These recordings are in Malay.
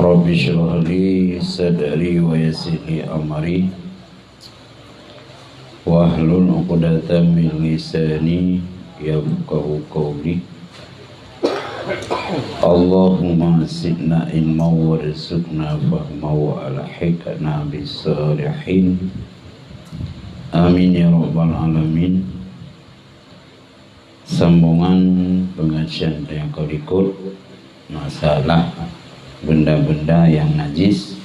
Rabbi shrah li sadri wa yassir li amri wahlul 'uqdatam min lisani yafqahu qawli. Allahumma zidna ilma warzuqna fahma wa alhiqna bis-shalihin. Amin ya rabbal alamin. Sambungan pengajian yang kau ikut masalah benda-benda yang najis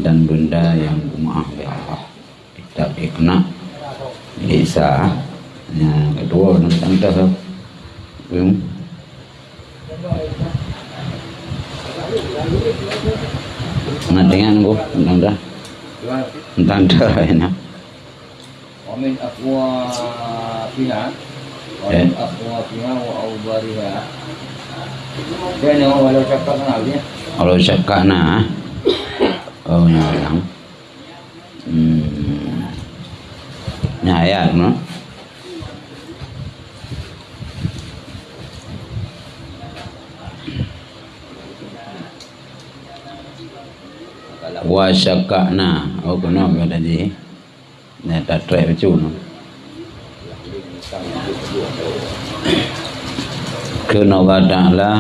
dan benda yang maaf ya Allah tidak dikena bisa. Yang kedua tentang tahap dengan gua tentang dah enak. Wamin aqwa fiha wamin aqwa fiha wa awbariha. Dia nama walau cakap kenalnya. Kalau syakana oh nyarang nyayat no wa syakana oh kena ada di nah tak try betul no kena Allah Ta'ala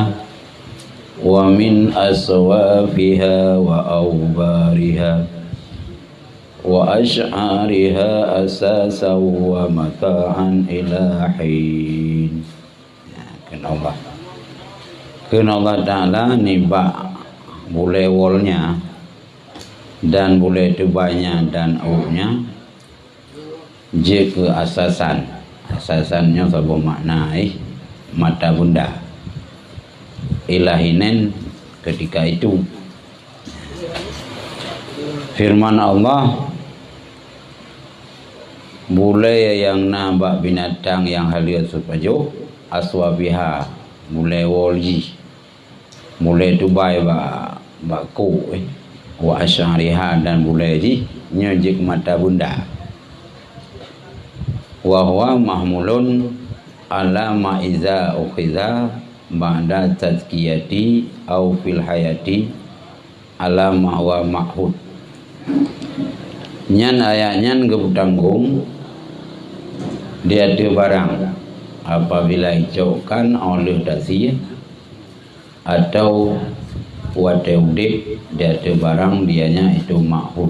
wa min aswafiha wa awbariha wa ash'ariha asasa wa mata'an ilahin. Kena Allah Ta'ala nibak boleh wolnya dan boleh tebanya dan aunya jika asasannya sebuah makna mata bunda ilahinen ketika itu. Firman Allah boleh yang nabak binatang yang haliat supajo aswabiha boleh wolji boleh tubai baku wa asyariha dan boleh ji nyojik mata bunda wa huwa mahmulun ala ma'iza ukhiza ba'da tazkiyati au fil hayati ala ma'wa ma'hud. Nyan ayatnya ngebutanggung dia tu barang apabila icaukan oleh dasi atau wateudip dia tu barang dianya itu ma'hud.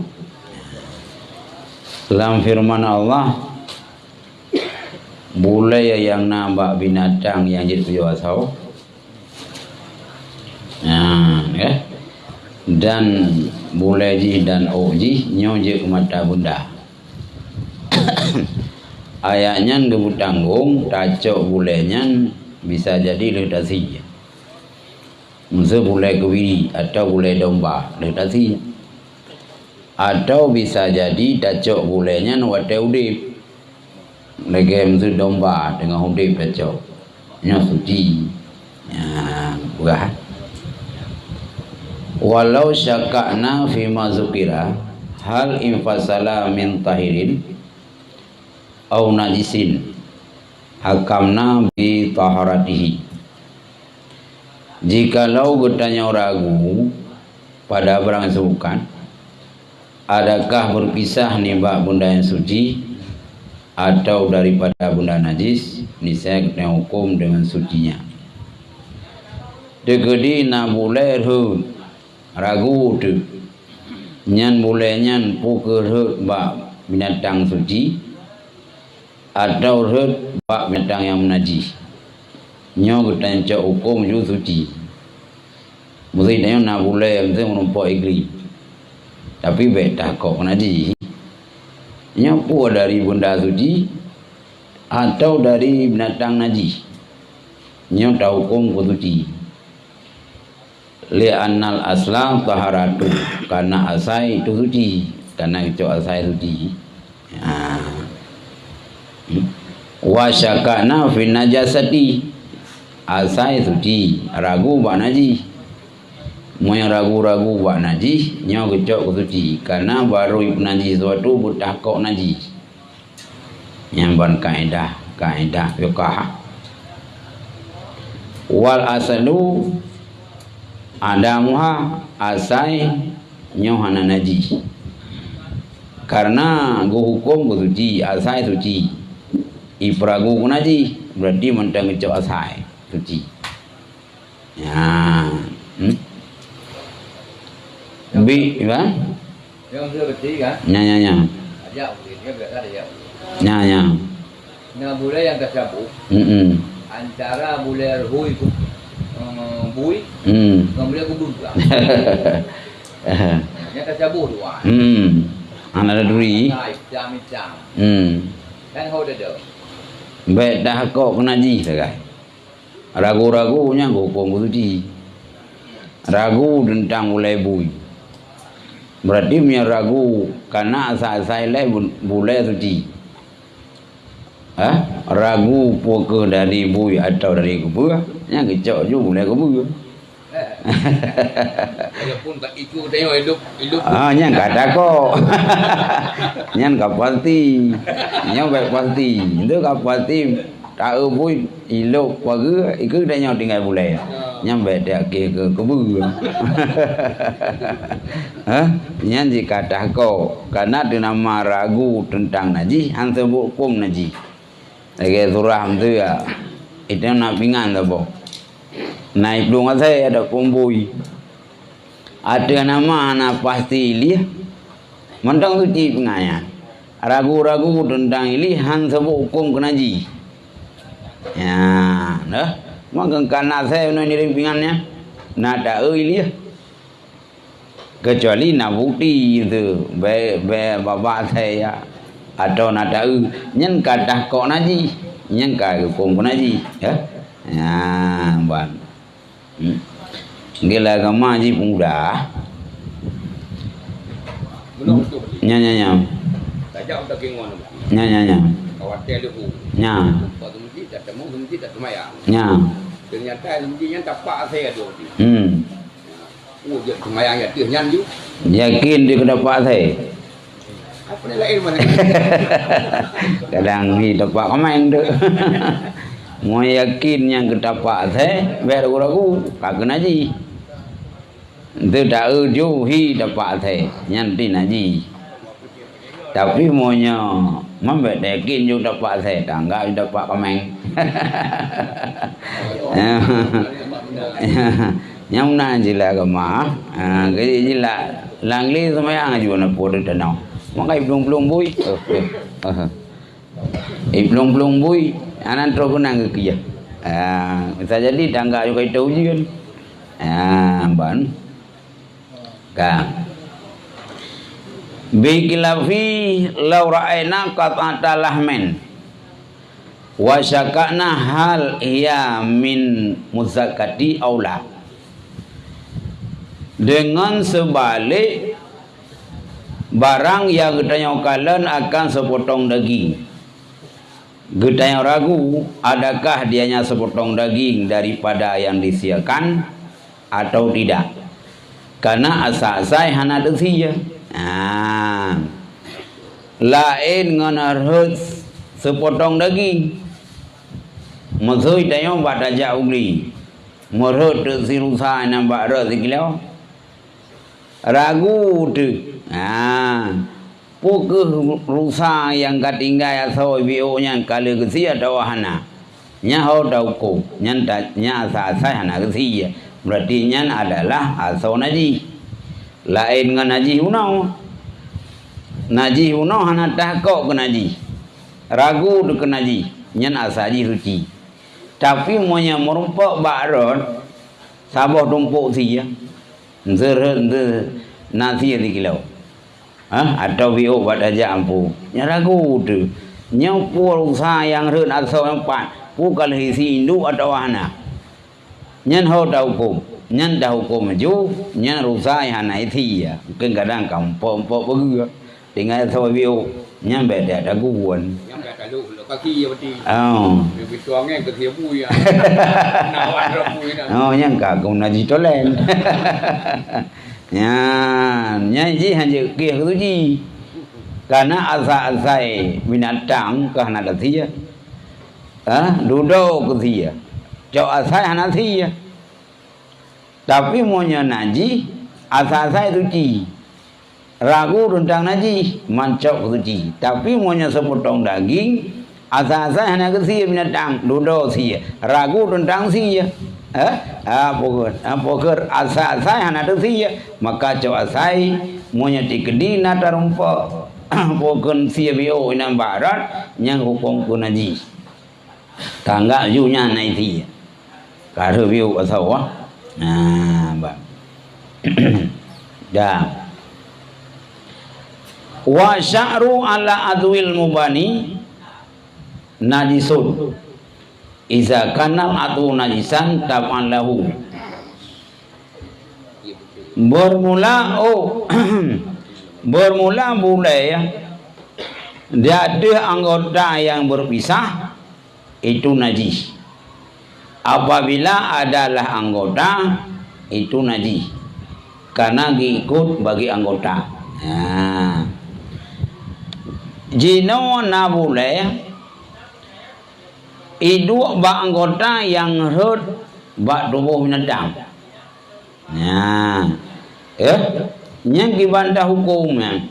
Dalam firman Allah boleh yang nambah binatang yang jadi pujawasau dan boleh ji dan oji nyojek mata bunda. Ayatnya ngebutanggung tacok bolehnya bisa jadi letasi musuh boleh kewiri atau boleh domba letasi atau bisa jadi tacok bolehnya wate udip lagi musuh domba dengan udip tacok nya suci bukan. Walau syakakna fima zukira hal infasala min tahirin au najisin hakamna bi taharatihi. Jikalau getanya ragu pada barang sebukan adakah berpisah nibak benda yang suci atau daripada benda najis, niscaya kita hukum dengan sucinya. Degedi na boleh ragu tu nyan boleh nyan pukul bak binatang suci atau bak binatang yang najis nyo kita cak hukum ju suci mesti nyo na boleh mesti menumpuk igri tapi beta kok najis nyo pu dari benda suci atau dari binatang najis nyo ta hukum ku suci. Li'annal aslam taharatu karena asai itu suci karena itu asai suci. Wa syakana fi najasati asai suci ragu bak najis mau yang ragu-ragu bak najis nyo kecok suci karena baru najis suatu butakok najis yang ban kaedah fiqh. Wal asalu adamuha asai nyohana najis. Karena go hukum go suci, asai suci. Ipragu go najis berarti mentang ngecok asai suci. Ya. Bi, ya? Yang sudah betul kan? Ya. Ajak boleh, dia berkata ajak. Ya. Nah boleh yang tercampur antara boleh hui itu bui, kemudian kubur pula. Yang tercampur dua. Anak duri. Jam. Kan kau dah. Baik dah kau kena ji sekarang. Ragu-ragunya hukum suci. Ragu tentang mulai bui. Berarti punya ragu karena asal-asal boleh suci. Ragu poke dari bui atau dari kubur, yang kecok juga boleh kubur. Walaupun tak ikut tengok hidup. Yang kata kok. Yang kau pasti. Yang baik pasti. Itu kau pasti. Tak bui hidup warga ikut tengok tinggal boleh. Yang baik dia ke kubur. Yang jika dah kau karena dinama ragu tentang najis, hang sebut hukum najis. Lagi surah tu ya. Itu nak pingan tak boh. Naik dong saya ada kumbui. Ada nama anak pasti ilih. Mentang suci pengaya. Ragu-ragu tentang ilih hang sebut hukum kenaji. Ya, dah. Maka karena saya nak nirim pingannya. Nak tak ilih. Kecuali nak bukti itu. Bapak saya. Atau nak tahu nyen kata kok naji nyen ka hukum naji ya ban gila agama ji muda Belum tu. nya Tajak tak kengon. nya Kawatir lu. nya Waktu mesti tak temu mesti tak semayang. nya Ternyata mesti yang tapak saya tu. Dia semayang ya dia nyan ju. yakin dia dapat saya Apa ni lain mana? kadang di dapat komen tu mau yakin yang kedapat saya ragu-ragu kagak naji itu tak uju hi dapat saya nyanti naji tapi maunya membet yakin juga dapat saya tangga dapat komen yang mana jila agama cái jila langli semayang aja nak bodoh danau makai belum bui belum bui anan terus nang ke ya bisa jadi tangga juga itu ujian ban bikilafi law ra'ayna qat'ata lahmen wa syakana hal iya min muzakkati aula dengan sebalik barang yang getanya kalian akan sepotong daging. Getanya ragu adakah dianya sepotong daging daripada yang disiakan atau tidak. Karena asal-asal hana desiya. Lain nganarhut sepotong daging. Maksud tanya pada jauh beli. Merhut sirusa nampak rot sikilau. Ragu tu. Pukul rusa yang ketinggal atau bio-nya kalau kesia dawahana. Nya hau dauko, nya asal-asal hana kesia. Berarti nya adalah asal naji. Lain dengan naji unau. Naji unau hana tahkok ke naji. Ragu tu ke naji. Nya asal ji suci. Tapi monya merumpok bakrot sabah tumpuk sia. Zerh nasi di kilau. Atau bio pada jampu. Nya ragu tu. Nya pul sayang reun asal empat. Pukal hisi indu atau hana. Nya hau dah hukum. Nya dah hukum maju. Nya rusai hana isi ya. Kadang kampung begitu. Tinggal asal bio. Nya beda ada guan. Yang kata lu kaki ya berarti. Bituangnya ke dia bui ya. Nawan rabui dah. Yang kagum naji tolen. Nya ji hanya kia tu ji. Karena asal-asal binatang ke hana sia. Duduk ke sia. Jauh asal hana sia. Tapi monya naji asal-asal suci. Ragu tentang naji mancok suci. Tapi monya sepotong daging asal-asal hanya kesia binatang dodo sia. Ragu tentang sia. Pokok asal-asal hanya sia. Maka cok asai monya tikedi nata rumpa. Pokok sia bio inam barat yang hukum ku naji. Tangga junya nai sia. Karena bio asal wah. Bang. Dah. Wa sya'ru ala adwil mubani najisun. Iza kanal atu najisan tab'an lahu. Bermula bermula mulai dia ada anggota yang berpisah itu najis. Apabila adalah anggota itu najis karena diikut bagi anggota. Jino na boleh itu ba anggota yang hurt ba tubuh binatang. Yang dibantah hukumnya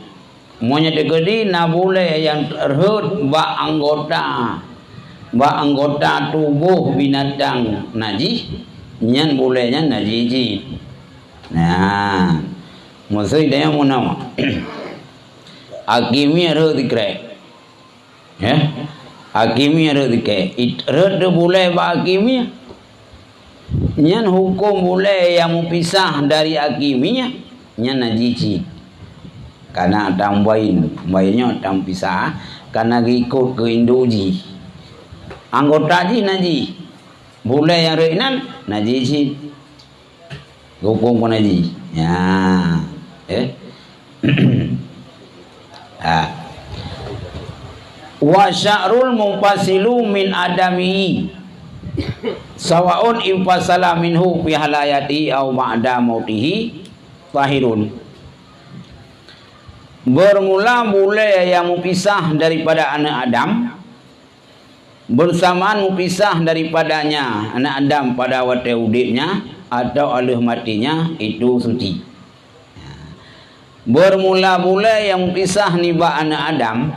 monya tegedi na boleh yang hurt ba anggota tubuh binatang najis nyan bolehnya najis. Maksud dia mau nama Hakimnya ada dikira, hakimnya ada dikira. Ada boleh bah hakimnya. Nyan hukum boleh yang pisah dari hakimnya, nyan najis. Karena tambahinnya tam pisah, karena ikut ke induji. Anggota ji najis, boleh yang reinan najis. Hukum pun najis. Wa sya'rul munfasilu min adami sawaun infasala minhu fi halayati au ba'da mautihi tahirun. Bermula mulai yang pisah daripada anak Adam bersamaan pisah daripadanya anak Adam pada waktu udipnya atau oleh matinya itu suci. Bermula-mula yang pisah nibak anak Adam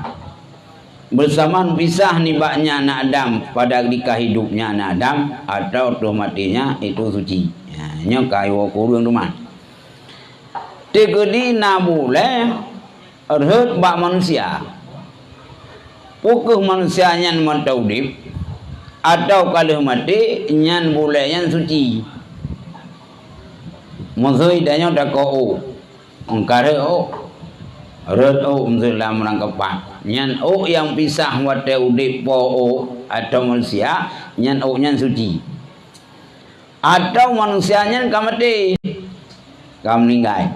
bersamaan pisah nibaknya anak Adam pada ketika hidupnya anak Adam atau waktu matinya itu suci. Nya kayu kurung teman. Tegedi na boleh erhut bak manusia. Pukul manusia nyan mentaudip atau kalau mati nyan boleh nyan suci. Maksud idanya dah kau angkara rut dalam rangkapan nyan yang pisah wate udip po atau manusia nyan nyan suci atau manusia nyan kamati kam meninggal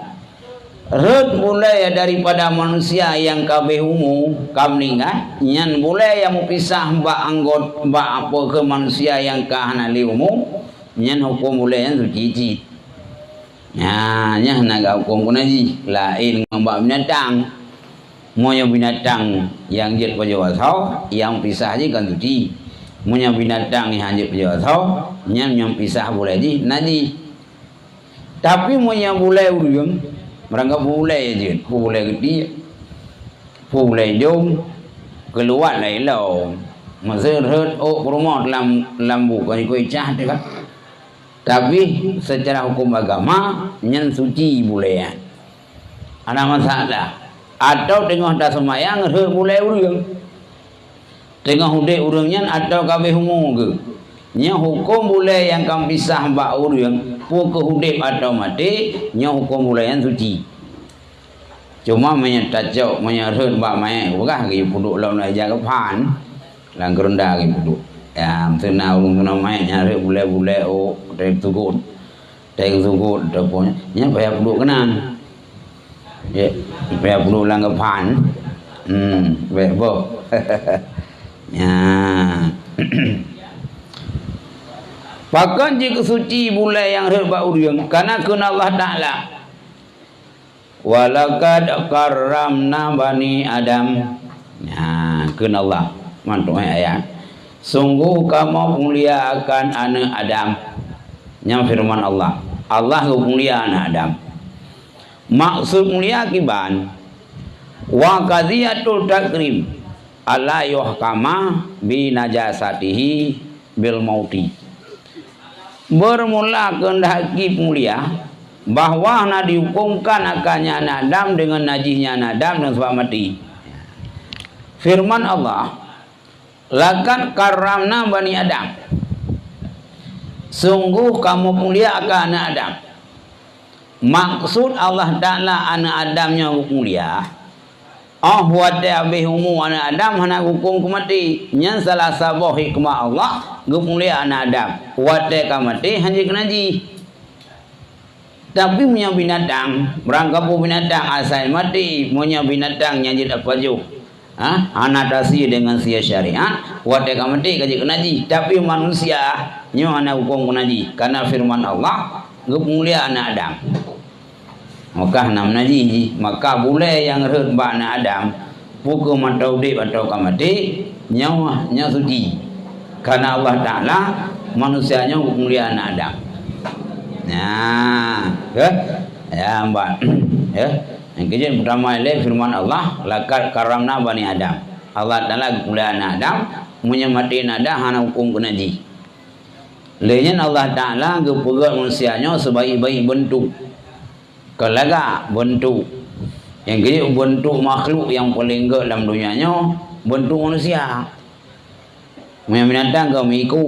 rut boleh daripada manusia yang kabeh umu kam meninggal nyan boleh yang pisah ba anggot ba apa ke manusia yang kahanali umu nyan hukum boleh yang suci. Nya naga hukum kunaji lain ngambak binatang monya binatang yang jet pajawasau yang pisah aja kan suci monya binatang yang jet pajawasau yang pisah boleh aja naji tapi monya boleh urang merangkap boleh aja boleh gede boleh jom keluar lai lau masa heret promote lambu kan koi cah kan. Tapi secara hukum agama nyan suci boleh ya. Ada masalah. Atau tengah dah semayang boleh urang. Tengah hudik urang nyan atau kabeh hukum ke. Nya hukum boleh yang kam pisah bak urang pukul hudik atau mati nya hukum boleh yang suci. Cuma menyetacok menyerut bak mai bukan ke puduk lawan aja ke pan. Lang kerendah ke puduk. Ya, tenau namanya nyari bule-bule dari tugut deponya nya bayar duduk kenan ya bayar duduk langgapan bayar bo ya bahkan jika suci bule yang hebat urang karena kena Allah Ta'ala walakad karramna bani Adam ya kena Allah mantuk ayat sungguh kamu muliakan anak Adam yang firman Allah Allah mulia anak Adam. Maksud mulia kiban wa qadiyatul takrim ala yuhkama bi najasatihi bil mauti. Bermula kehendaki mulia bahwa nak dihukumkan akannya anak Adam dengan najisnya anak Adam dan sebab mati. Firman Allah, laqad karramna bani Adam. Sungguh kamu mulia akan anak Adam. Maksud Allah Ta'ala anak Adamnya mulia. Wate abihumu anak Adam hana hukum kumati. Yang salah sabah hikmah Allah mulia anak Adam. Wate kamati hanya kenaji. Tapi punya binatang, berangkap binatang asal mati, punya binatang yang jadi apa jo? Anak dasi dengan sia syariat, wate kamati kaji kenaji. Tapi manusia nyo anak hukum kenaji karena firman Allah mulia anak Adam. Maka nam naji, maka boleh yang rehut ba anak Adam pukul matau dip atau kamati nyawa suci. Karena Allah Ta'ala manusianya mulia anak Adam. Nah, ya mbak, ya. Yang kejadian pertama ini firman Allah, laqad karramna bani Adam. Allah Ta'ala mulia anak Adam, menyemati nada hana hukum kenaji. Lainnya Allah Ta'ala gepegat manusianya sebaik-baik bentuk. Kelaga bentuk. Yang kejadian bentuk makhluk yang paling gak dalam dunianya bentuk manusia. Binatang ke miku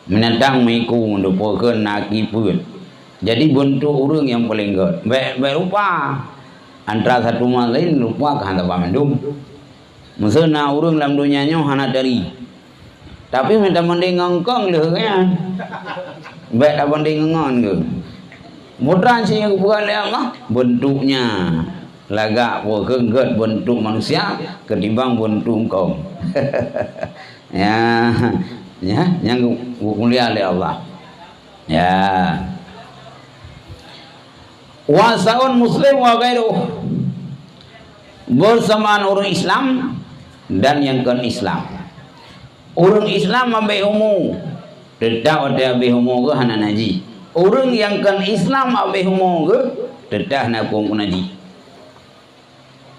binatang miku mendupakan naki pun. Jadi bentuk orang yang paling gak baik rupa antara satu sama lain rupa ke hantar pamendum. Maksudnya orang dalam dunianya hana dari. Tapi minta mending ngangkang leh kan. Baik tak mending ngangan ke. Mudran sih yang bukan Allah bentuknya lagak bergeget bentuk manusia ketimbang bentuk engkau. Ya yang mulia oleh Allah. Ya. Wasaun muslim wa ghairuh. Bersamaan orang Islam dan yang kan Islam. Orang Islam ambil umum. Tetap ada ambil umum ke hana naji. Orang yang kan Islam ambil umum ke tetap nak hukum naji.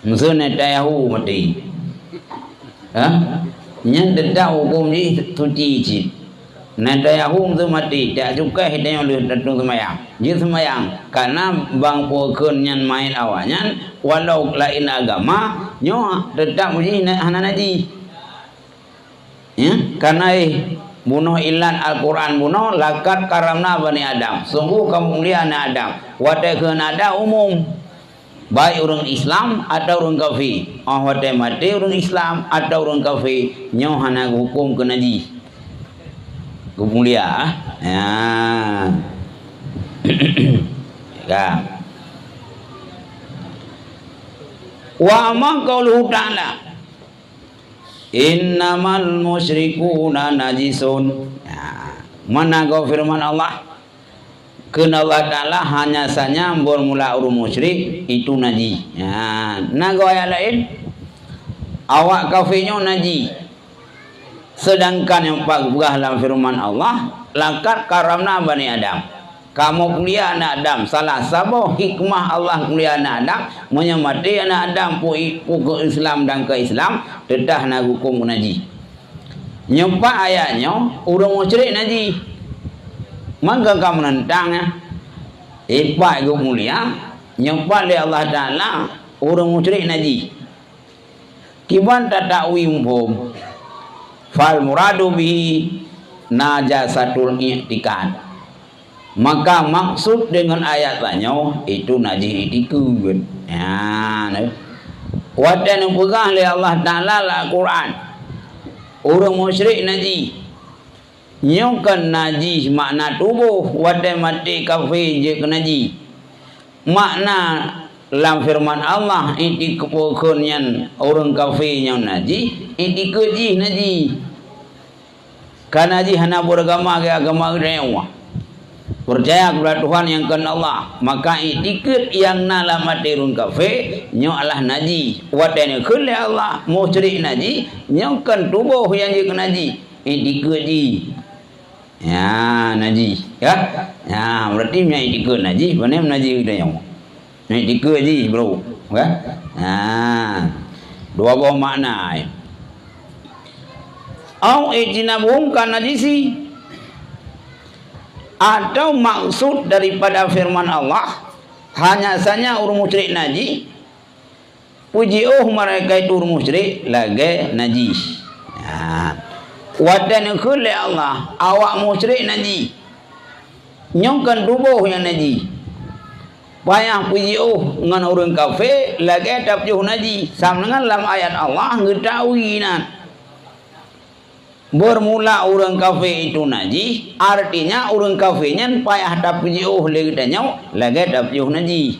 Maksudnya tayahu mati. Yang tetap hukum ni suci cik. Natayahu tu mati. Tak juga hidayah oleh tentu semayang. Dia semayang. Karena bang pokon yang main awalnya. Walau lain agama. Nyo tetap uji hana naji. Ya? Karena bunuh ilan Al-Quran bunuh laqad karamna bani Adam. Sungguh kamu mulia anak Adam. Watai ke nada umum. Baik orang Islam atau orang kafir. Watai mati orang Islam atau orang kafir. Nyo hana hukum ke naji. Mulia. Ya. Ya. Wa ma qauluhu ta'ala innamal musyrikuna najisun. Ya. Mana kau firman Allah? Kena Allah Ta'ala hanya saja bermula orang musyrik itu najis. Ya. Nah kau ayat lain awak kafirnya najis. Sedangkan yang pagah dalam firman Allah laqad karamna bani Adam. Kamu mulia anak Adam. Salah satu hikmah Allah mulia anak Adam menyemati anak Adam ke Islam dan ke Islam tetap nak hukum naji. Nyempak ayatnya orang musyrik naji. Maka kamu menentangnya. Ipak itu mulia. Nyempak oleh Allah Ta'ala orang musyrik naji. Kiban tak takwi umpum. Fal muradu bihi najasatul i'tikad. Maka maksud dengan ayat banyak itu najis i'tikad. Ya, wadan pegang oleh Allah Ta'ala Al-Quran. Orang musyrik najis. Nyukan najis makna tubuh, wadan mati kafir je ke najis. Makna dalam firman Allah i'tikad yang orang kafir yang najis, i'tikad je najis. Karena najis hana beragama ke agama rewa. Percaya kepada Tuhan yang kan Allah, maka i'tikad yang nala mati orang kafir nyo Allah najis. Wadane khul Allah musyrik najis, nyo kan tubuh yang je najis. I'tikad je. Ya, naji. Ya. Ya, berarti naik tiga naji. Mana naji kita yang? Naik tiga je, bro. Ya. Ha. Dua buah makna. Au ijtinabum kana najisi. Atau maksud daripada firman Allah hanya saja orang musyrik najis. Puji mereka itu orang musyrik lagi najis. Ha. Wadan khulli Allah awak musyrik najis. Nyongkan tubuh yang najis. Payah puji dengan orang kafir lagi tak jauh najis. Sama dengan dalam ayat Allah ngetahui nan. Bermula orang kafir itu najis, artinya orang kafirnya payah dapat jauh lagi tanya, lagi dapat jauh najis.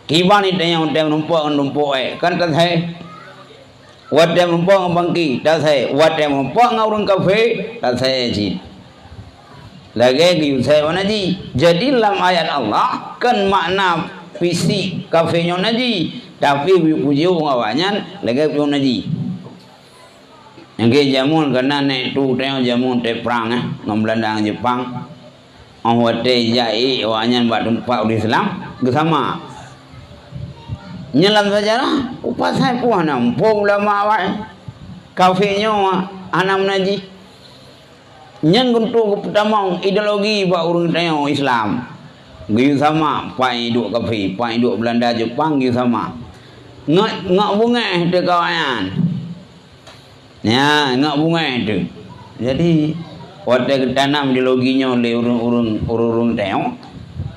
Kiban itu yang numpuk kan tak saya. Wadah numpuk bangki tak saya. Wadah numpuk orang kafir tak saya cid. Lagi gitu saya najis. Jadi dalam ayat Allah kan makna fisik kafirnya najis, tapi puji awaknya lagi jauh najis. Yang ke jamun kena naik tu tengok jamun teh perang ngam Belanda Jepang. Orang teh jai awaknya buat tempat di Islam bersama. Nyelam saja lah. Upas saya pun nampung ulama awak. Kafirnya anak naji. Nyen untuk pertama ideologi buat orang tengok Islam. Gitu sama pai hidup kafir, pai hidup Belanda Jepang gitu sama. Ngak bunga tu kawan. Ya, nak bunga itu. Jadi, waktu tanam di loginya oleh urung tengok,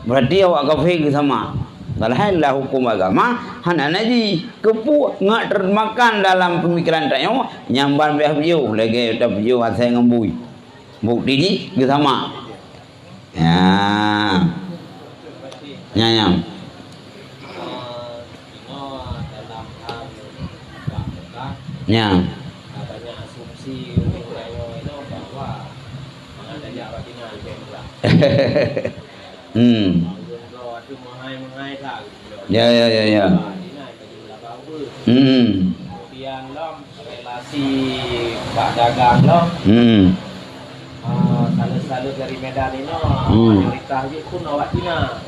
berarti awak kafir sama. Alhamdulillah hukum agama, hana naji kepu ngak termakan dalam pemikiran tengok, nyamban behbiu lagi tak biu asal ngembui. Bukti ni sama. Ya. Nyam. Ya. Ya. Kemudian relasi Pak Dagang salus-salus dari Medan ini mayoritas dia pun awak Cina.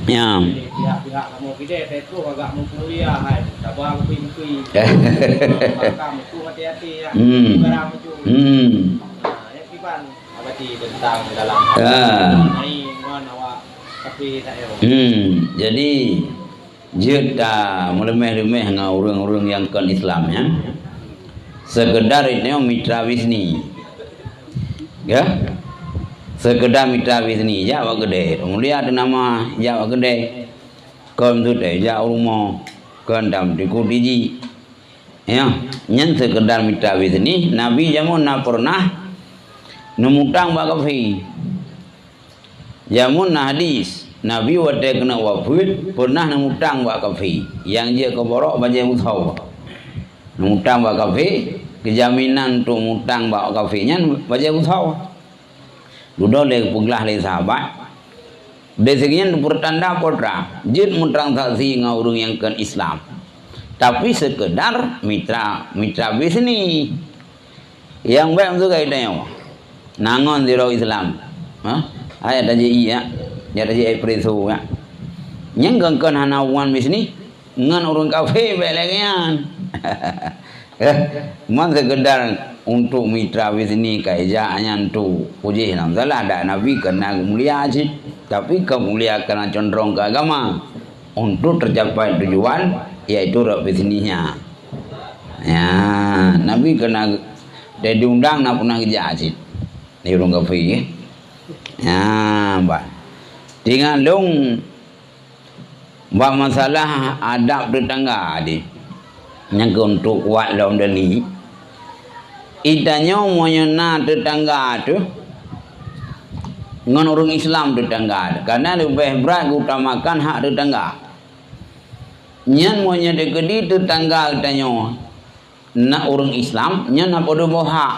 Ya. Pihak-pihak kamu gede itu agak mau kuliah hai. Sabar kuing-kuing. Kamu tu hati-hati ya. Barang itu. Ya kiban abadi tentang dalam mengenai awak tapi tak ada. Jadi kita melemeh-lemeh dengan orang-orang yang kan Islam ya. Sekedar itu mitra bisnis. Ya. Sekedar mitra bisnis Jawa gede. Mulia ada nama Jawa gede. Kom tu teh Jawa rumah kendam di kudiji. Ya, nyen sekedar mitra bisnis Nabi jamun na pernah nemutang bakafi. Jamun na hadis Nabi wate kena wafat pernah nemutang bakafi. Yang dia keborok baca muthau. Nemutang bakafi kejaminan tu mutang bakafinya baca muthau. Duduk le puglah le sahabat. Basicnya pertanda potra jid mutrang saksi ngaurung yang kan Islam. Tapi sekedar mitra bisnis. Yang baik tu kaya tanya. Nangon zero Islam. Ayat aja iya. Ya aja preso ya. Yang kan hana wan bisnis ngan orang kafe belegian. Man sekedar untuk mitra bisnis kaejaannya tu puji nam salah ada Nabi kena mulia sih tapi kemuliaan kena condong ke agama untuk tercapai tujuan yaitu bisnisnya ya Nabi kena dia diundang nak pernah kerja sih di rumah kafe ya mbak tinggal dong mbak masalah adab tetangga di yang untuk kuat dalam dali idanya moyona tetangga tu dengan orang Islam tetangga karena lebih berat utamakan hak tetangga nyan monya dekedi tetangga tanya nak orang Islam nyan apa do hak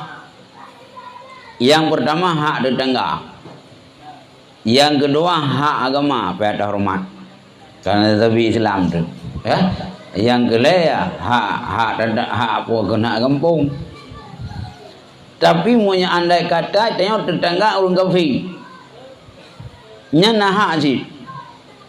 yang pertama hak tetangga yang kedua hak agama pada hormat karena tapi Islam tu ya yang kelaya hak apa kena kampung. Tapi punya andai kata tengok tetangga orang kafir. Nya nah sih.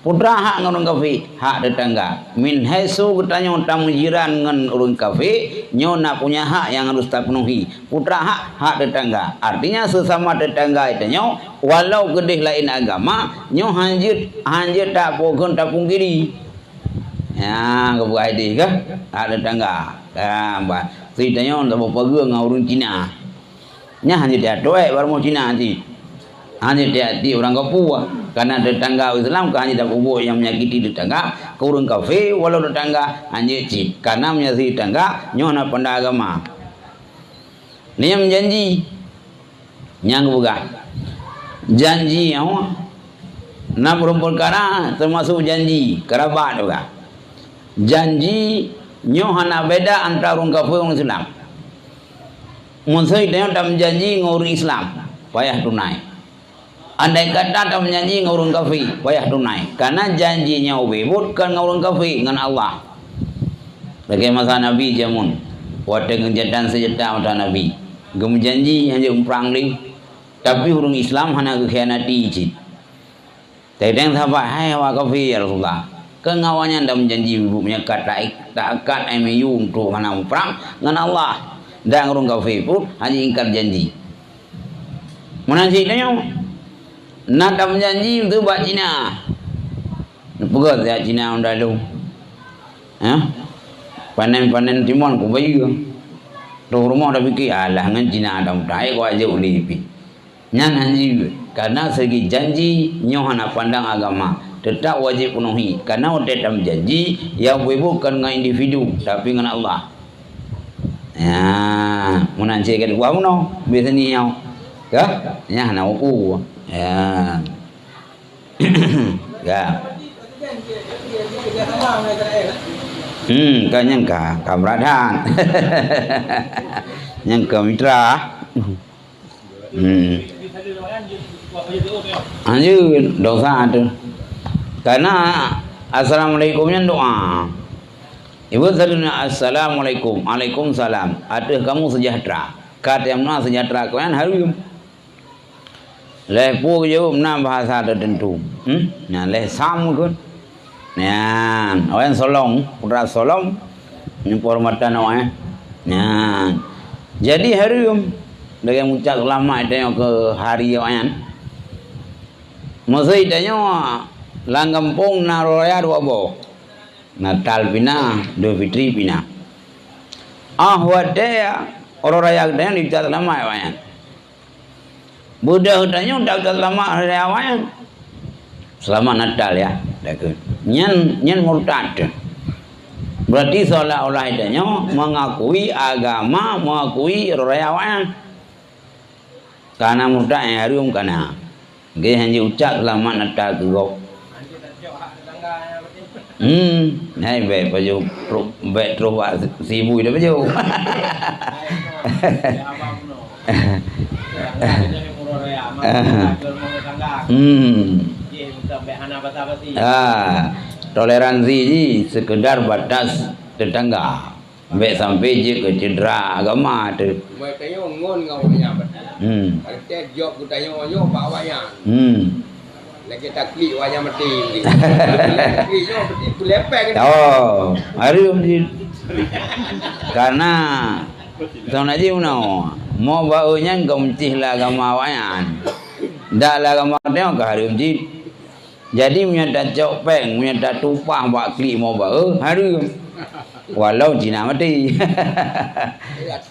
Putra hak orang kafir, hak tetangga. Min haisu katanya tamu jiran dengan orang kafir, nyo nak punya hak yang harus tak penuhi. Putra hak tetangga. Artinya sesama tetangga itu nyo walau gedeh lain agama, nyo hanjir tak pokon tak pungkiri. Ya, kebuai dia ke? Hak tetangga. Bah, ceritanya orang tak berpegang dengan orang Cina. Nya hanya dia doa baru mau Cina nanti. Hanya dia orang Papua. Karena tetangga Islam kan hanya tak kubur yang menyakiti tetangga. Ke orang kafir walau tetangga hanya cip. Karena menyakiti tetangga nyona pandai agama. Ni yang janji. Yang bukan. Janji yang nak perkara termasuk janji kerabat juga. Janji nyohana beda antara orang kafir dan orang Islam. Munsai dia tak menjanji dengan orang Islam, payah tunai. Andai kata tak menjanji dengan orang kafir, payah tunai. Karena janjinya bukan dengan orang kafir, dengan Allah. Bagi masa Nabi jamun, waktu kejadian sejuta masa Nabi, gem janji hanya umprang li, tapi orang Islam hanya kekhianati icit. Tedeng sahabat, hai awak kafir ya Rasulullah. Kengawannya anda menjanji ibu menyekat tak akan MU untuk mana perang dengan Allah dan orang kafir pun hanya ingkar janji. Menansinya nak tak menjanji itu buat Cina. Pegat ya Cina unda lu. Panen timun ku bayu. Tu rumah dah fikir alah ngan Cina dah mutai ko aja uli pi. Nyan hanji karena segi janji nyohana pandang agama tetap wajib penuhi karena orang dalam janji yang bukan dengan individu tapi dengan Allah. Ya, menancikan gua no biasanya ke? Ya, nak aku. Ya. Ya. Kan yang kameradan. Yang ke mitra. Anjir dosa tu. Karena assalamualaikumnya doa. Ibu salina assalamualaikum, waalaikumsalam. Ada kamu sejahtera. Kata yang mana sejahtera kalian harum. Lepo je mana bahasa tertentu. Nah leh sam kan. Nah, orang Solong, putra Solong, ni penghormatan orang. Nah, jadi harum. Dengan ucap selamat dia ke hari orang. Masa itanya Langgampung naraya dua bo. Natal pina, Idul Fitri pina. Wadaya orang raya dia di ucap selamat orang. Budak hutanya ucap selamat hari orang. Selamat Natal ya. Nyan murtad. Berarti seolah-olah itanya mengakui agama, mengakui orang raya orang. Karena murtad yang harum kana. Dia hanya ucap selamat Natal ke kau. Hai baik baju baik terus buat sibu dah baju. Toleransi ji sekedar batas tetangga. Baik sampai je ke cedera agama tu. Mereka ngon ngau nya. Kita job kita yo bawa yang. Lagi tak klik wajah mati. Klik yo betul lepek. Oh, hari ni. Karena tahun aja uno. Mau baunya gomcih lah agama wayan. Dak lah agama dia ke hari ni. Jadi menyata copeng, menyata tupah buat klik mau bau hari. Walau Cina mati.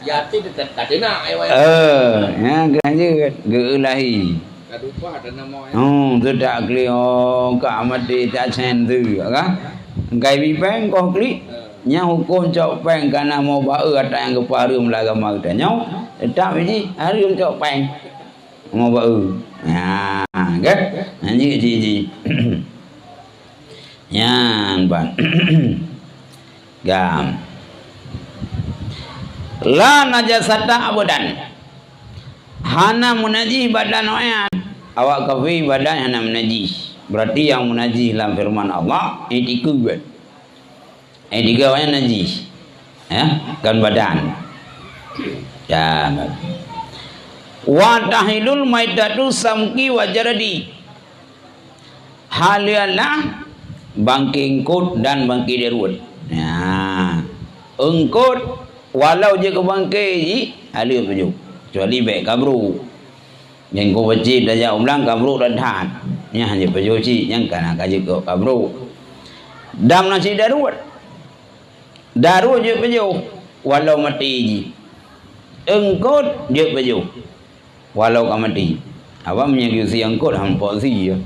Yati tak kena ai wayan. Ya kerana gelahi. Lupa ada nama. Tu tak klik kak mati tak sen tu kan. Gai bipeng kau klik. Nya hukum cok peng karena mau bau ada yang keparum lah agama kita nyau. Tak biji harum cok peng. Mau bau. Ya, kan? Ji. Yan ban. Gam. La najasata abadan. Hana munaji badan wayan. Awak kafir badan hana menajis. Berarti yang menajis dalam firman Allah tiga wayan najis. Ya, kan badan. Ya. Wa tahilul maitatu samki wa jaradi. Halialah bangki engkut dan bangki derut. Nah, engkut walau je ke bangki ji halia peju. Kecuali baik kabru. Yang ko wajib dah jauh ulang kabru dan tahan. Nya hanya peju ji yang kana kaji ke kabru. Dam nasi darut. Darut je peju walau mati ji. Engkut je peju walau kau mati. Apa menyagi si engkut hampa si ya.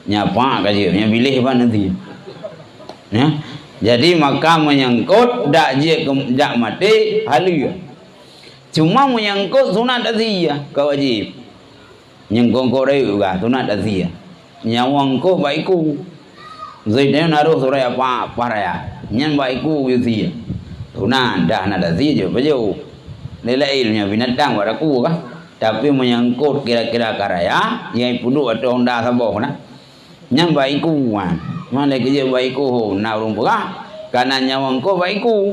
Nyapa kaji, nya pilih apa nanti. Ya. Jadi maka menyangkut dak je dak mati halia. Cuma menyangkut sunat azia kau wajib. Nyangkut kau dai juga sunat azia. Nyawang ko baiku. Zaidnya naruh surai apa paraya. Nyan baiku azia. Sunat dah nak azia je baju. Nilai ilmunya binatang waraku kah? Tapi menyangkut kira-kira karaya yang puduk atau honda sabah na. Nyang baiku wan. Mana kerja baiku na rumpah. Karena nyawang ko baiku.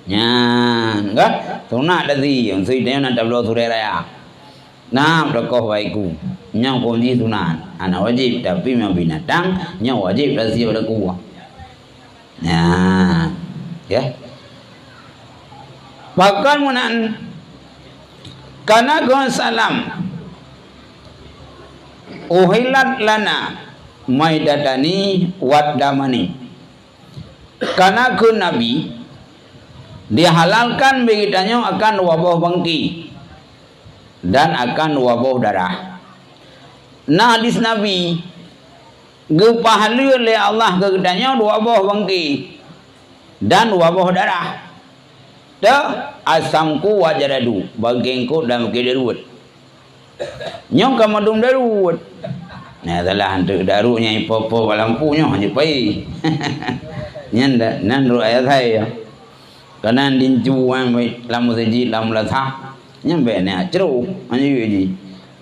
Nya, enggak? Sunat tadi yang sudah nak tablo surai raya. Nah, berkah baiku. Nyang kunci sunat. Anak wajib tapi memang binatang, nyang wajib dah siap berku. Nah, ya. Bahkan munan karena Tuhan salam uhilat lana maidatani waddamani. Karena ke Nabi dihalalkan bagi tanya akan wabah bangki dan akan wabah darah. Nah hadis Nabi gepahala oleh Allah ke tanya wabah bangki dan wabah darah. Dah asamku wajaradu bagengku dan kedarut. Nyong kamadum darut. Nah salah hantu darutnya ipo-ipo lampunya hanya pai. Nyanda nan ru ayat saya. Karena dinjuan baik lamu saji lamu latha. Nyambe ne acru hanya ji.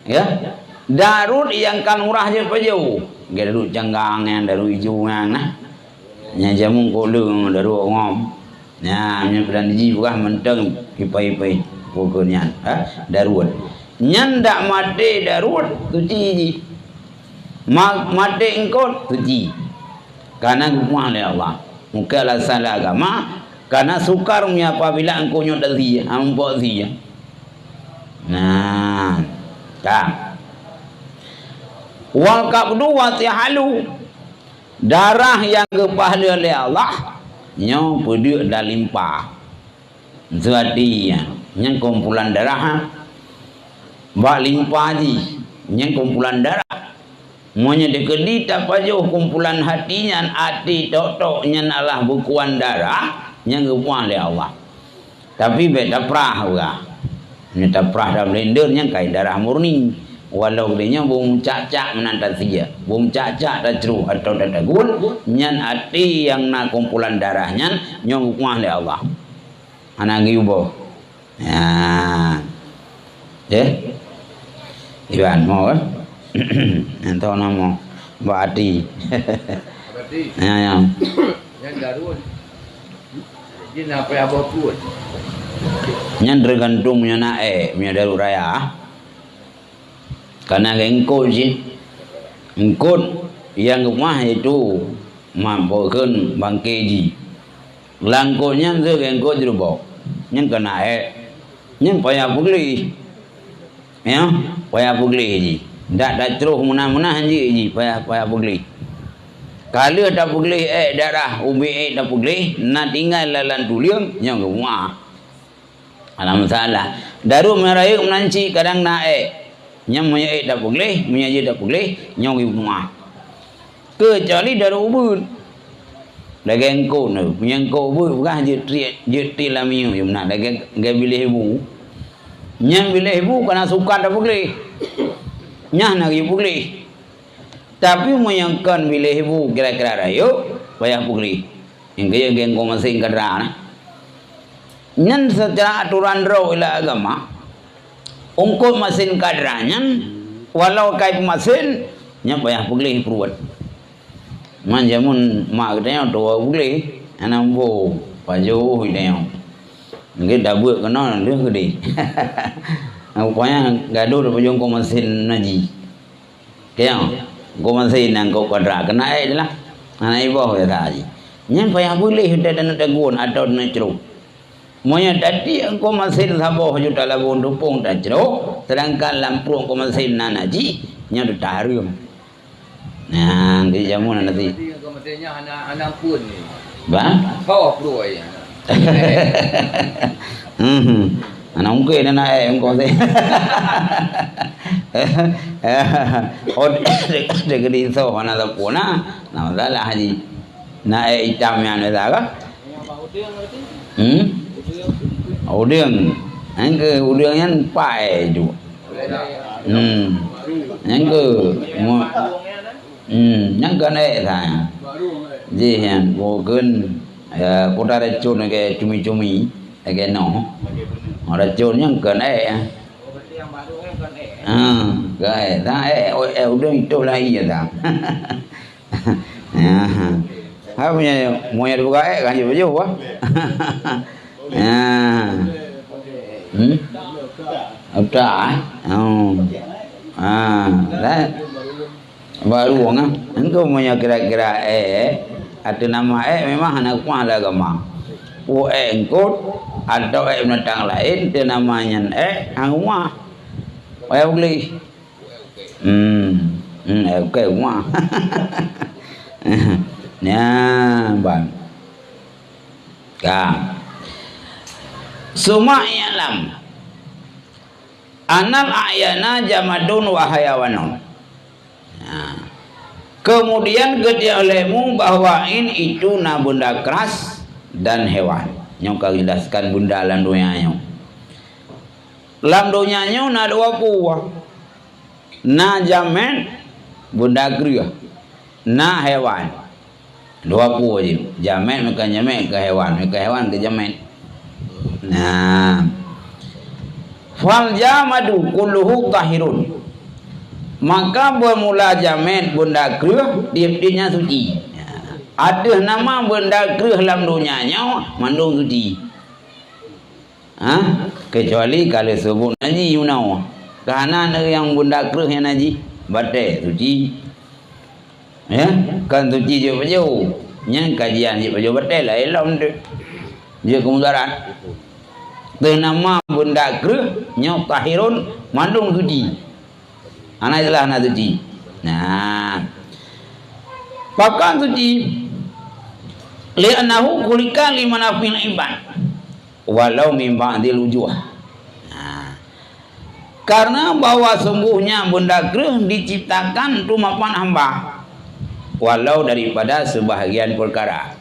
Ya. Darut yang kan murah je pajau. Darut janggang yang darut hijau nah. Nya jamu ko leung darut ngom. Nah, yang pedan ji bukan menteng ipai-ipai pokoknya, darut. Nyandak mati darut suci ji. Mati engkau suci. Karena gumah oleh Allah. Muka lah salah agama. Karena sukarnya apabila engkau nyot zi, ampok zi. Nah, tak. Wal kabdu wa tihalu. Darah yang kepahala oleh Allah. Nyo peduk dah limpah. Jadi yang kumpulan darah bak limpah ji. Yang kumpulan darah. Monya dekedi tak pajuh kumpulan hatinya hati tok-tok nyan Allah bukuan darah yang gepuan oleh Allah. Tapi beda prah juga. Ni tak prah dah blender yang kai darah murni. Walau dia bung cak-cak menantat saja, bung cak-cak dah ceruh atau dah dagun, nyan hati yang nak kumpulan darahnya, nyong kuah oleh Allah. Anak giubo, ya, Iwan mau kan? Entah nama, berarti, ya, Yang darun. Ini apa yang buat? Nyan tergantung punya naik, punya darut raya. Karena engkau je, engkau yang rumah itu mampukan bangkai ji. Langkonya tu engkau jerubok, yang kena yang payah pugli, ya payah pugli ji. Dak terus munah-munah ji payah pugli. Kalau dah pugli darah ubi dah pugli, nak tinggal lalan tuliang yang rumah. Alam salah. Daru merayu menanci kadang naik. Yang punya dah boleh, punya je dah boleh, nyong ibu rumah. Kecuali dari ubud. Lagi engkau ni, punya engkau ubud bukan je tilamiu yang nak lagi bilih ibu. Yang bilih ibu kena suka dah boleh. Nyah nak ibu boleh. Tapi menyangkan bilih ibu kira-kira rayu, payah boleh. Yang kaya engkau masih kadra. Nyan secara aturan raw ila agama. Ungkut mesin kadranya walau kai mesin nya payah pulih peruat. Manjamun mak dia tua pulih anak bo paju dia. Nggih dah buat kena dia gede. Rupanya gaduh di pujung ko mesin naji. Kaya ko mesin nang ko kadra kena lah. Ana ibo ya tadi. Nyen payah boleh dan tagun atau na ceruk. Monya tadi ko mesin sabo juta lagun dupung ta ceruk. Sedangkan lampu ko mesin naji nya tarum. Nah, di jamu nanti. Jadi ko mesinnya anak pun ni. Ba? Kau perlu ya. Anak mungkin anak engkau tu. Oh, dia kena so mana tak puna, nama salah haji. Nak hitam yang ada tak? Udang. Angke udang yang pai tu. Angke. Yang kena saya. Jadi yang bukan kota racun ke cumi-cumi, ke no. Racun yang kena cái ta udah itu lah iya dah. Hai punya mau yang buka kan juga jauh wah. Udah dah baru orang engkau punya kira-kira ada nama memang anak kuah lah agama. Engkau atau binatang lain dia namanya angwa. Boleh. Oke semua. Nah, bang. Suma ya'lam anal ayana jamadun wa hayawanun. Kemudian ketika olehmu bahwa ini itu na benda keras dan hewan. Yang kau jelaskan benda dalam dunianya. Dalam dunianya na dua puah. Na jamet benda kriya. Na hewan. Dua puah je. Jamet mereka jamet ke hewan. Mereka hewan ke jamet. Nah. Fal jamadu kulluhu tahirun. Maka bermula jamet benda kriya dia suci. Ada nama benda kriya dalam dunianya mandung suci. Kecuali kalau sebut naji you know. Kerana ada yang benda kriya yang naji batai suci. Ya, kan suci je baju. Yang kajian je baju batai lah elok tu. Dia kemudarat. Tu nama benda kriya nya tahirun mandung suci. Ana itulah na suci. Nah. Pakan suci li'annahu kulika limanafil ibad walau min ba'dil wujuh. Karena bahwa sungguhnya benda kriya diciptakan untuk manfaat hamba walau daripada sebahagian perkara.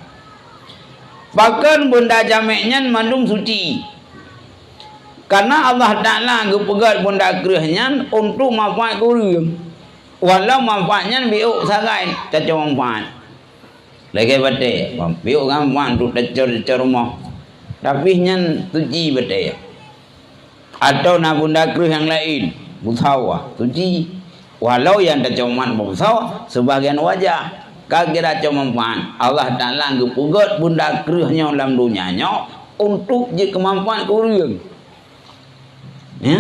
Bahkan benda jamaknya mandung suci. Karena Allah Ta'ala gepegat benda kriya untuk manfaat kurium. Walau manfaatnya biuk sagai caca manfaat. Lagi batai, biuk gampang untuk decor rumah. Tapi nyan suci batai. Atau nak benda kriya yang lain, busawah suci. Walau yang tercuman busawah sebagian wajah kira manfaat. Allah Ta'ala gepegat benda kriya dalam dunianya untuk je kemampuan kurium. Ya,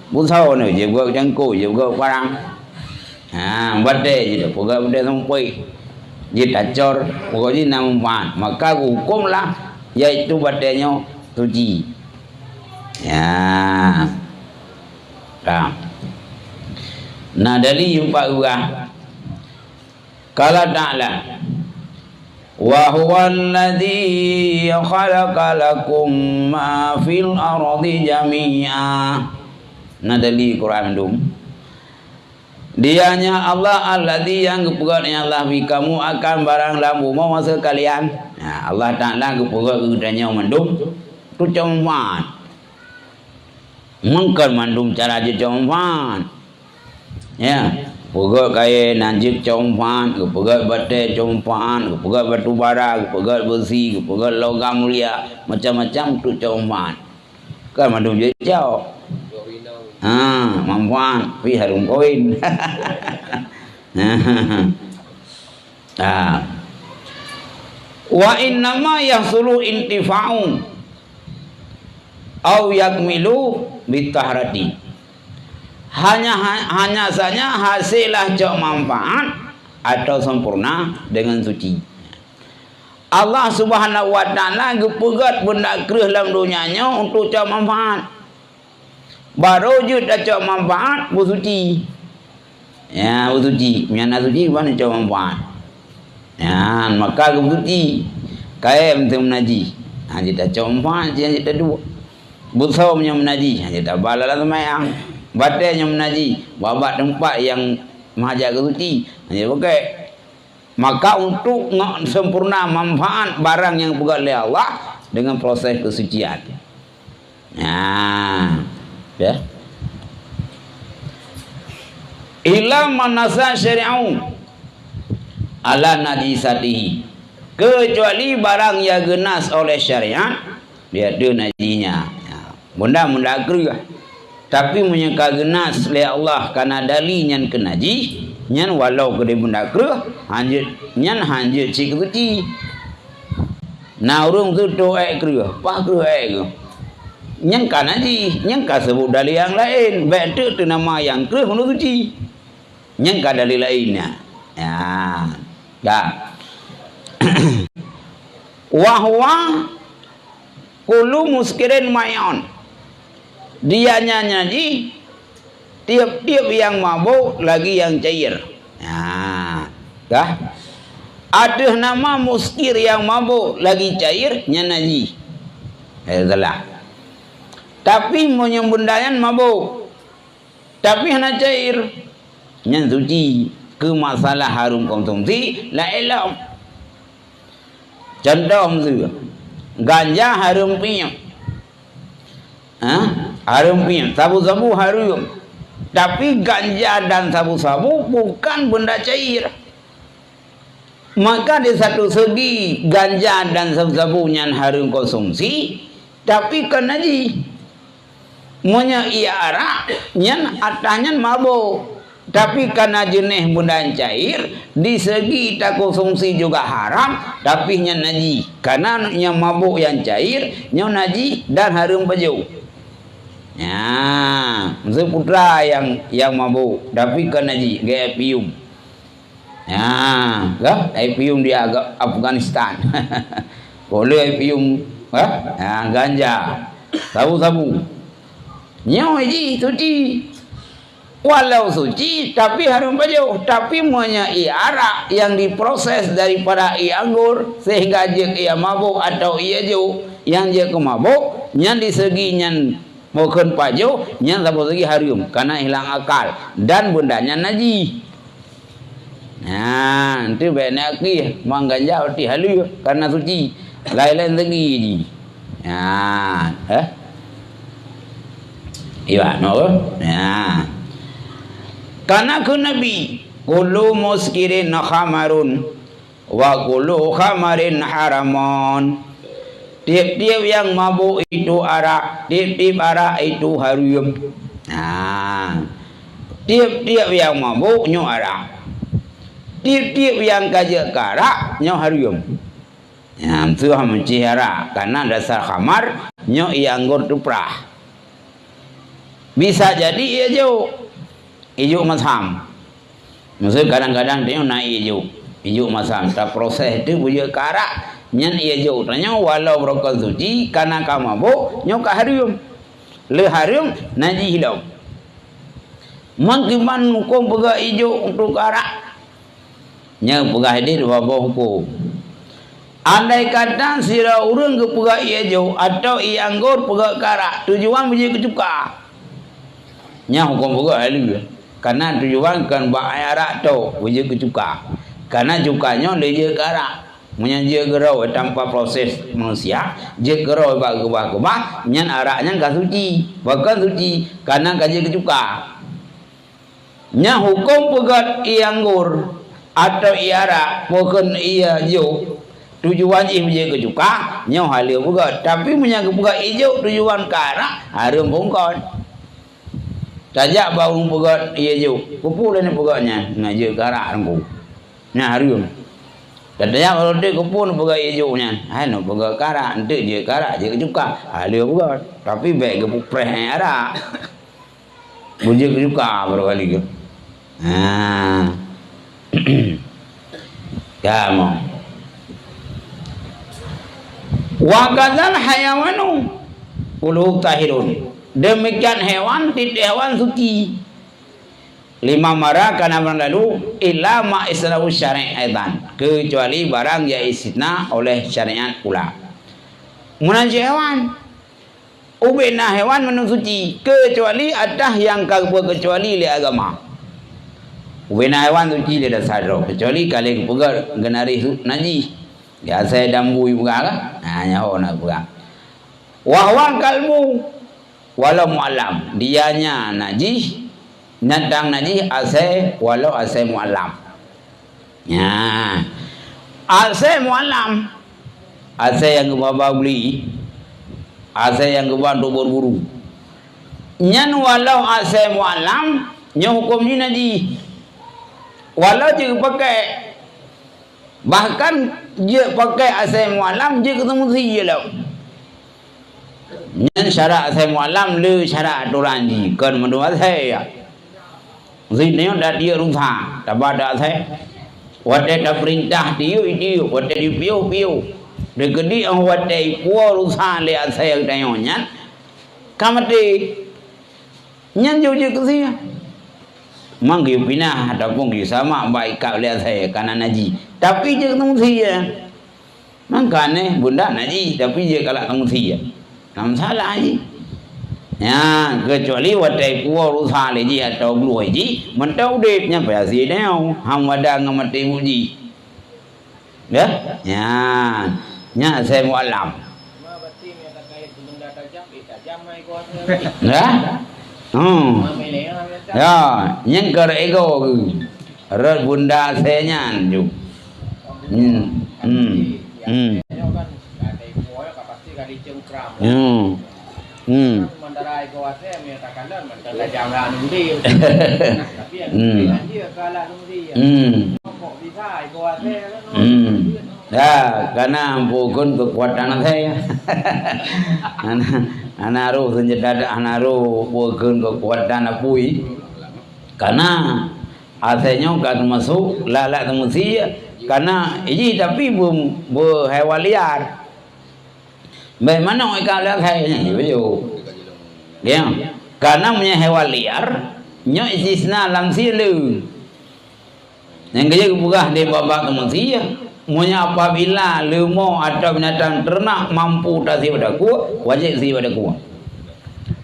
busawah ni je buat jangkau, je buat barang. Batai je dah, pegawai benda sampai dia tacor, pokoknya nak manfaat. Maka hukumlah iaitu batainya suci. Ya. Nah dari empat orang. Qala ta'ala wa huwa alladhi khalaqa lakum ma fil ardi jami'a. Nah dari Quran dum. Dianya Allah alladzi yang kepegatnya Allah bi kamu akan barang lambu mau masa kalian. Nah, Allah Ta'ala kepegat udanya mandum tu comfan. Mungkin mandum cara je comfan. Ya, pegat kaya nanjik comfan, kepegat batai comfan, kepegat batu bara, kepegat besi, kepegat logam mulia, macam-macam tu comfan. Kan mandum je jauh. Manfaat pi harum koin. Wa innama yahsulu intifa'u au yakmilu bitahrati. hanya saja hasillah cok manfaat atau sempurna dengan suci. Allah Subhanahu wa taala gepegat benda kerah dalam dunianya untuk cok manfaat. Baru je dah cok manfaat bersuci. Ya, bersuci. Miana suci mana cok manfaat. Ya, maka bersuci. Kaim tu menaji. Ha, dia dah cok manfaat, dia dah dua. Busaunya menaji, dia dah balalah semayang. Badannya menaji, babat tempat yang mahaja kesuci. Dia pakai. Maka untuk sempurna manfaat barang yang bukan oleh Allah dengan proses kesucian. Nah, ya. Ila manasa syari'u ala najisatihi. Kecuali barang yang genas oleh syariat, dia ada najinya. Benda-benda kerah. Tapi menyangka genas oleh Allah karena dali nyan ke najis, nyan walau ke benda kerah, hanjut cik suci. Nah urung tu air kerah, apa kerah air ke? Nyan ka najis, nyan ka sebut dali yang lain, baik tu nama yang kerah menurut suci. Nyan ka dali lainnya. Ya. Dah. Wahwa kullu muskirin mayon. Dia nyanyi tiap-tiap yang mabuk lagi yang cair. Nah, dah. Ada nama muskir yang mabuk lagi cair nyanyi. Salah. Tapi menyembundayan mabuk. Tapi hanya cair. Nyan suci ke masalah harum konsumsi la elam. Contoh tu. Ganja harum pinyam. Harum pinyam, sabu-sabu harum. Tapi ganja dan sabu-sabu bukan benda cair. Maka di satu segi ganja dan sabu-sabu yang harum konsumsi, tapi kan najis. Monya ia arak, yang atasnya mabuk. Tapi karena jenis benda cair, di segi tak konsumsi juga haram, tapi yang najis. Karena yang mabuk yang cair, yang najis dan harum baju. Ya, seputra yang mabuk, tapi kan najis, gaya pium. Ya, kan? Pium di Afghanistan. Boleh pium, ya, ganja, sabu-sabu. Nyawa ji suci. Walau suci tapi harum baju, tapi punya arak yang diproses daripada anggur sehingga dia ia mabuk atau ia jauh yang dia kemabuk, yang di segi yang bukan baju, yang sama segi harum karena hilang akal dan bundanya najis. Nah, nanti banyak lagi mangganja arti halu karena suci, lain-lain lagi ji. Nah, iya, no, nah. Karena ke Nabi kullu muskirin khamarun wa kullu khamarin haramun. Tiap-tiap yang mabuk itu arak, tiap-tiap arak itu harum. Nah, tiap-tiap yang mabuk nyo arak, tiap-tiap yang kajak arak nyo harum. Yang tu mencihara karena dasar khamar nyo anggur tuprah. Bisa jadi ia jauh. Ijuk masam. Maksud kadang-kadang dia naik ijuk masam. Tak proses itu punya karak. Nyan ijuk. Tanya walau berokal suci. Karena kamu mabuk. Nyok harum. Le harum. Najis hilang. Makiman hukum pegak ijuk untuk karak. Nyok pegak hadir wabah hukum. Andai kata sira urang ke pegak ijuk. Atau anggur pegak karak. Tujuan punya kecuka. Nyok hukum pegak hadir. Karena tujuan kan baik arak tu wujud kecuka. Karena cukanya dia ke arak. Menyanyi gerau tanpa proses manusia, je gerau bak gebah, nyan araknya kan suci, bahkan suci karena kaji kecuka. Nya hukum pegat anggur atau arak, bukan ia jo. Tujuan ia kecuka, nya halil pegat. Tapi menyangka pegat hijau tujuan ke arak, harum bongkon. Tajak bau pegat ia jauh. Kupul ni pegatnya. Ngaji karak rampu. Nah harum. Katanya kalau dia kupul pegat ia jauhnya. Hai no pegat karak. Nanti dia karak. Dia kecuka. Halil pegat. Tapi baik kepuk preh arak. Bujuk juga berapa kali ke? Kamu. Wa kadzal hayawanu uluh tahirun. Demikian hewan, tidak hewan suci. Lima marah karena lalu illa ma isnahu syari'atan, kecuali barang yang istisna oleh syariat pula. Munajat hewan, ubena hewan menu suci, kecuali ada yang kecuali oleh agama. Ubena hewan suci dia dasar, kecuali kali pegar genari najis. Ya saya dambu juga kan? Hanya orang juga. Wahwa kalbu walau mu'alam, dianya najis, nadang najis asai walau asai mu'alam. Ya, asai mu'alam, asai yang bawa beli, asai yang bawa untuk berburu. Nyan walau asai mu'alam, nyan hukum ni najis. Walau juga pakai, bahkan dia pakai asai mu'alam, dia ketemu si je lah. Nhân syarat saya mualam le syarat aturan ji kan menurut saya zin ni dah dia rusak tak ada saya wate dah perintah dia wate di piu degedi ang wate puo rusak le saya dayonya kamati nyan jo je ke sia manggi pinah ataupun gi sama baik kau le saya kana naji tapi je ketemu sia mangkane bunda naji tapi je kalau ketemu sia làm salah gì nha, kecuali watai kuah rusak lagi atau bluai ji, mentau dek nya pasti neo, ham ada ngamati uji, ya, nya saya mau alam, ya, ya, yang kerja ego, red bunda saya nyanju, Mendarai kau asal menyatakan dan mendarai jangan nudi. Tapi yang dia kalah nudi. Kok bisa kau asal? Dah, karena bukan kekuatan saya. Anaru senjata anaru bukan kekuatan apui. Karena asalnya kan masuk lalak temusi. Karena ini tapi hewan liar. Bagaimana mereka lihat saya begitu, ya? Karena punya hewan liar, nyo istisna lam silu. Yang kerja bukan di babak manusia, punya apabila lemo atau binatang ternak mampu tasi pada ku, wajib si pada ku.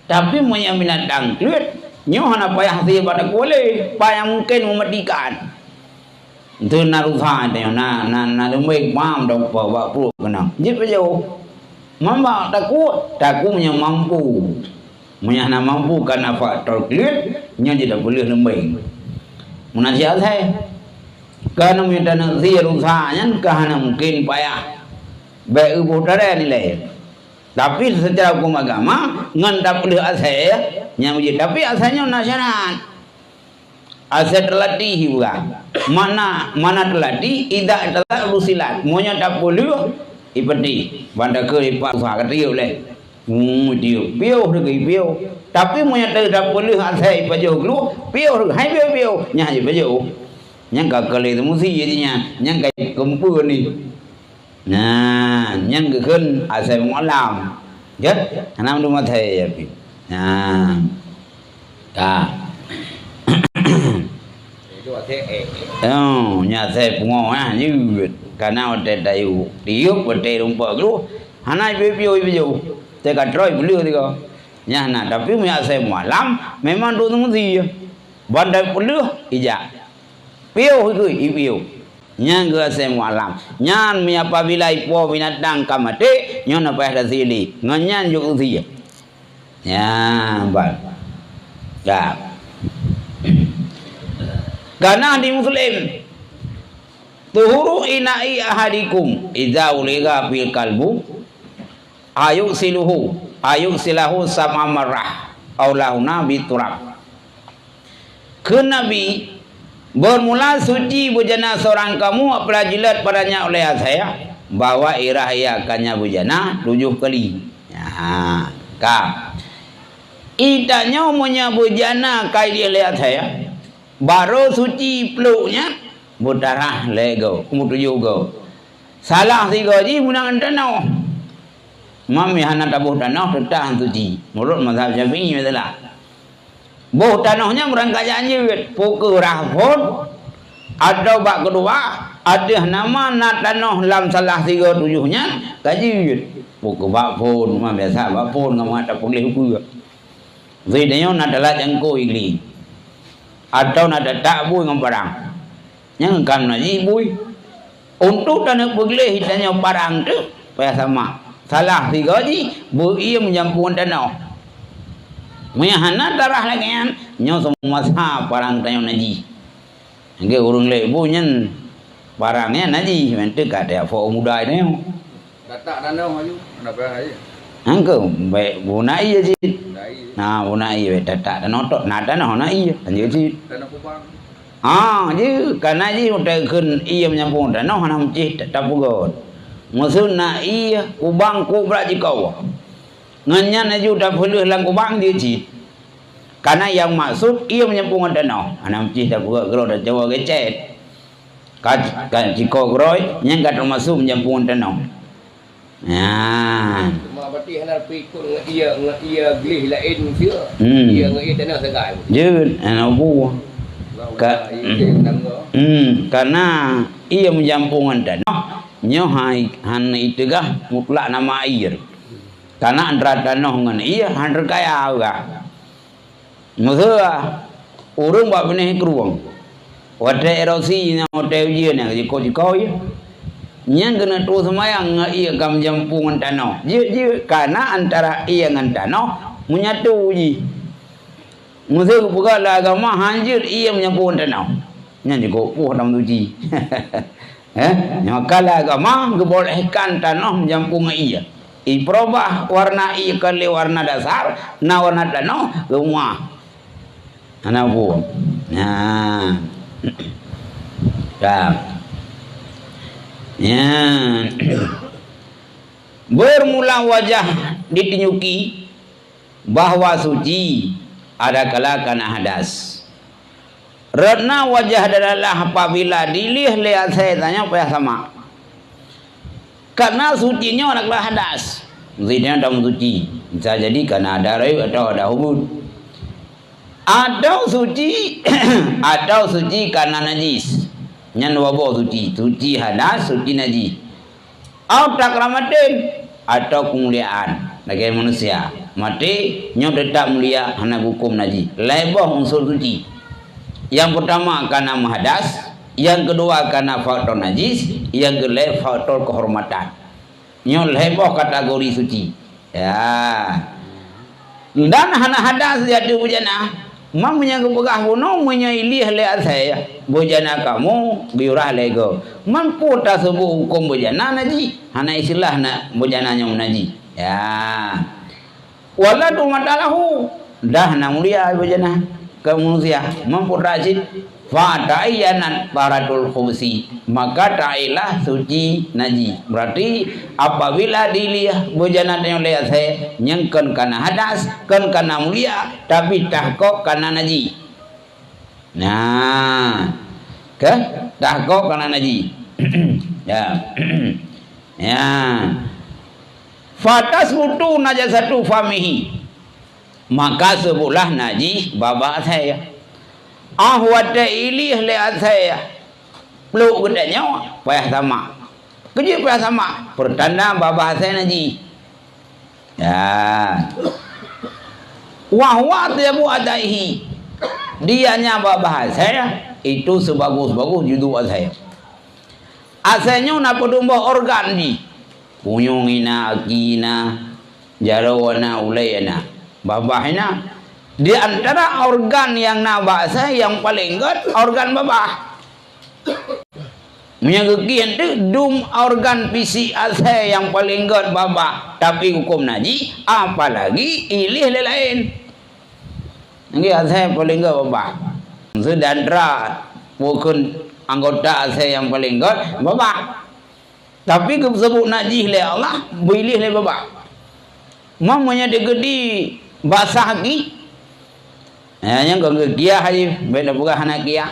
Tapi punya binatang kulit, nyo hana payah si pada ku le, payah mungkin mematikan. Itu narusa dia, na lembek mam dong bawa puluh kenang. Jadi begitu. Mamba takut punya mampu menyana mampu karena faktor kulit nya tidak boleh lembing menasihat saya karena minta nanti rusaknya karena mungkin payah baik putera nilai tapi secara hukum agama ngan tak boleh asal nya uji tapi asalnya nasional asal terlatih juga mana terlatih tidak terusilat monya tak boleh ipeti banda ke ipak usaha ketiup leh tiup piuh deui piuh tapi monya teu dak boleh asai pajo glu piuh hai piuh nya je pajo nya ka kali temu si jadinya nya ka kempu ni nah nya geun asai mualam ya anam du mathai ya pi nah ka nya sai pungo như karena ada dayu tiup bete rumput lu hanai piu te ka troi beliau tiga nya na tapi punya saya malam memang tu temu dia bandai beliau ija piu itu piu nya ga saya malam nya mi apabila ipo binatang kamate nya na pa da sili nganyan ju dia ya bal ya karena di muslim tuhuru ina'i ahadikum idza uliga fil kalbu ayuk silahu sama marah aulahuna biturab ke Nabi bermula suci bujana seorang kamu apabila jilat padanya oleh saya bawa irahiakannya bujana 7 kali ya ka Itanya punya bujana kai dia lihat saya. Baru suci peluknya butarah lego mutu juga. Salah tiga ji munang tanau. Mami hana tabuh tanau tetah suci. Menurut mazhab Syafi'i adalah. Buh tanahnya merangkak janji pukul rahfud atau bak kedua ada nama nak tanah dalam salah 37-nya kaji pukul bak pun biasa bak pun ngam ada boleh hukum. Zidanya nak dalat jangko igli atau nak tak bui ngam parang. Yang kam naji bui untuk tanah boleh hitanya parang tu payah sama. Salah 3 ji bu ia menyampun tanah. Mehana darah lagi kan nyo semua sah parang tayo naji. Angge urung le bunyen parangnya naji mentu kata fo muda ini. Datak danau aju, ada berapa aja? Angke baik bunai je. Nah bunai we datak danau tok nada nah nai anjir ji. Danau Kupang. Je kana ji utai keun iya menyampung danau hana mci tak pugot. Maksud na iya Kubang ku bra ji kau. Nganyan aja udah boleh lang Kubang dia ji. Karena yang maksud ia menyambung danau. Anak mesti tak buat kalau dah Jawa gecet. Kan jika groi yang kata masuk menyambung danau. Ya. Cuma berarti hendak pikul ia gelih lain sia. Ia ngai danau segai. Jun anak bu. Karena ia menyambung danau. Nyohai han itu gah mutlak nama air. Karena antara danau dengan ia han kaya juga. Maksudnya urung buat benih keruang. Wadah erosi yang wadah ujian yang jiko ya. Yang kena tu semayang ia kam jampungan tanah. Jadi karena antara ia dengan tanah menyatu uji. Maksudnya bukan agama hancur ia menyampungkan tanah. Yang jiko puh dalam uji. Yang kalau agama kebolehkan tanah menjampung ia. Iprobah warna ia kali warna dasar, na warna tanah rumah. Anak bu, nah, ya, bermula wajah ditunjuki bahwa suci ada kala kana hadas. Ratna wajah adalah apabila dilihat saya tanya apa sama. Karena sucinya adalah hadas. Zidnya dalam suci. Bisa jadi karena ada rayu atau ada hubud. Atau suci atau suci karena najis. Nyan wabo suci hadas, suci najis. Atau takramatin atau kemuliaan bagi manusia. Mati nyo tetap mulia hana hukum najis. Lebih unsur suci. Yang pertama karena hadas, yang kedua karena faktor najis, yang kedua faktor kehormatan. Nyo lebih kategori suci. Ya. Dan hana hadas jadi bujana. Mam punya kebegah bunuh punya ilih lihat saya bujana kamu biurah lego. Mam putar sebuah hukum bujana naji. Hana istilah nak bujananya menaji. Ya. Wala tu matalahu. Dah na mulia bujana ke manusia. Mam putar rajin. Fa'taiyanan paratul khumsi. Maka ta'ilah suci naji. Berarti apabila dilihat bujana yang lihat saya nyengken kana hadas, kan kana mulia, tapi tahkok kana naji. Nah, ke tahkok kana naji. Ya. Ya. Fatas mutu najasatu famihi. Maka sebulah naji baba saya. Wada ilih lihat saya peluk gedanya payah sama kerja payah sama pertanda babah saya naji ya wahwa tiabu adaihi dianya babah saya itu sebagus-bagus judul saya asalnya nak pedumbuh organ di punyungina akina jarawana ulayana babahnya di antara organ yang nabasa yang paling good organ babah. Menyagukian tu dum organ PC saya yang paling good babah. Tapi hukum naji apalagi ilih lain. Ini saya paling good babah. Sedandra bukan anggota saya yang paling good babah. Tapi sebut naji oleh Allah bilih le babah. Mamanya digedi basah lagi. Yang kau kia haji, benda pegah anak kia.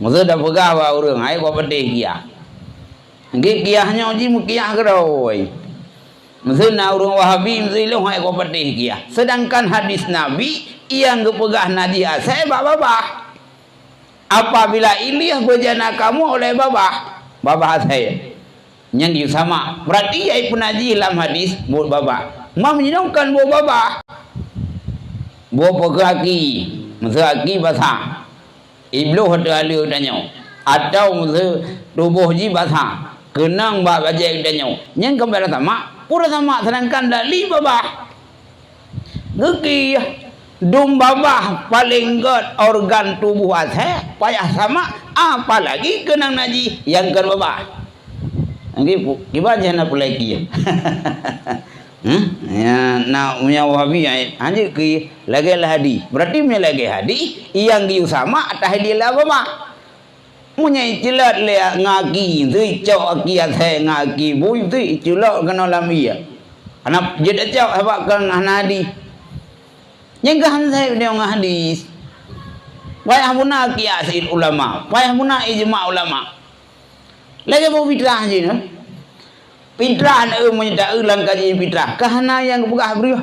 Maksud dah pegah wa orang, ai kau pedih kia. Nggih kiahnya uji mu kiah keroi. Maksud na orang Wahabi mesti lu ai kau pedih kia. Sedangkan hadis Nabi yang kepegah naji asai babah. Apabila Ilyas berjana kamu oleh babah saya. Yang sama. Berarti ai penaji dalam hadis buat babah. Mau menyinongkan buat babah. Buat pegaki, mesaki basah. Iblu hotel alu danyo. Atau mese tubuh ji basah. Kenang ba bajai danyo. Yang kembali sama, pura sama sedangkan dali babah. Geki dum babah paling god organ tubuh aseh payah sama apalagi kenang naji yang kan babah. Nggih gimana nak pelaki. Ya, nak punya Wahabi hanya ke lagi hadi. Berarti punya lagi hadi yang dia sama atas dia lah apa? Punya celat le ngaki, tu cok aki asai ngaki, bui tu celak kena lamia. Anak jadi cok apa kan hadi. Yang kan saya dia hadis. Payah muna kiasin ulama, payah muna ijma ulama. Lagi mau fitrah je no. Fitrah nak menyita ulang kaji fitrah. Kahana yang buka beri.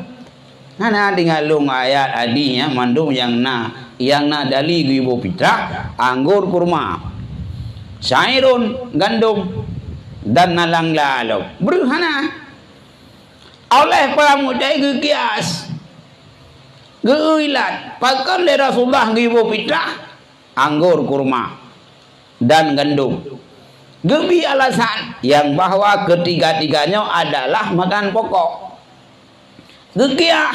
Hana dengan long ayat hadisnya mandum yang na dali gibo fitrah, anggur kurma, syairun gandum dan nalang lalau. Beri hana. Oleh para mudai kias. Geuilat pakan le Rasulullah gibo fitrah, anggur kurma dan gandum. Gebi alasan yang bahwa ketiga-tiganya adalah makan pokok. Gekiah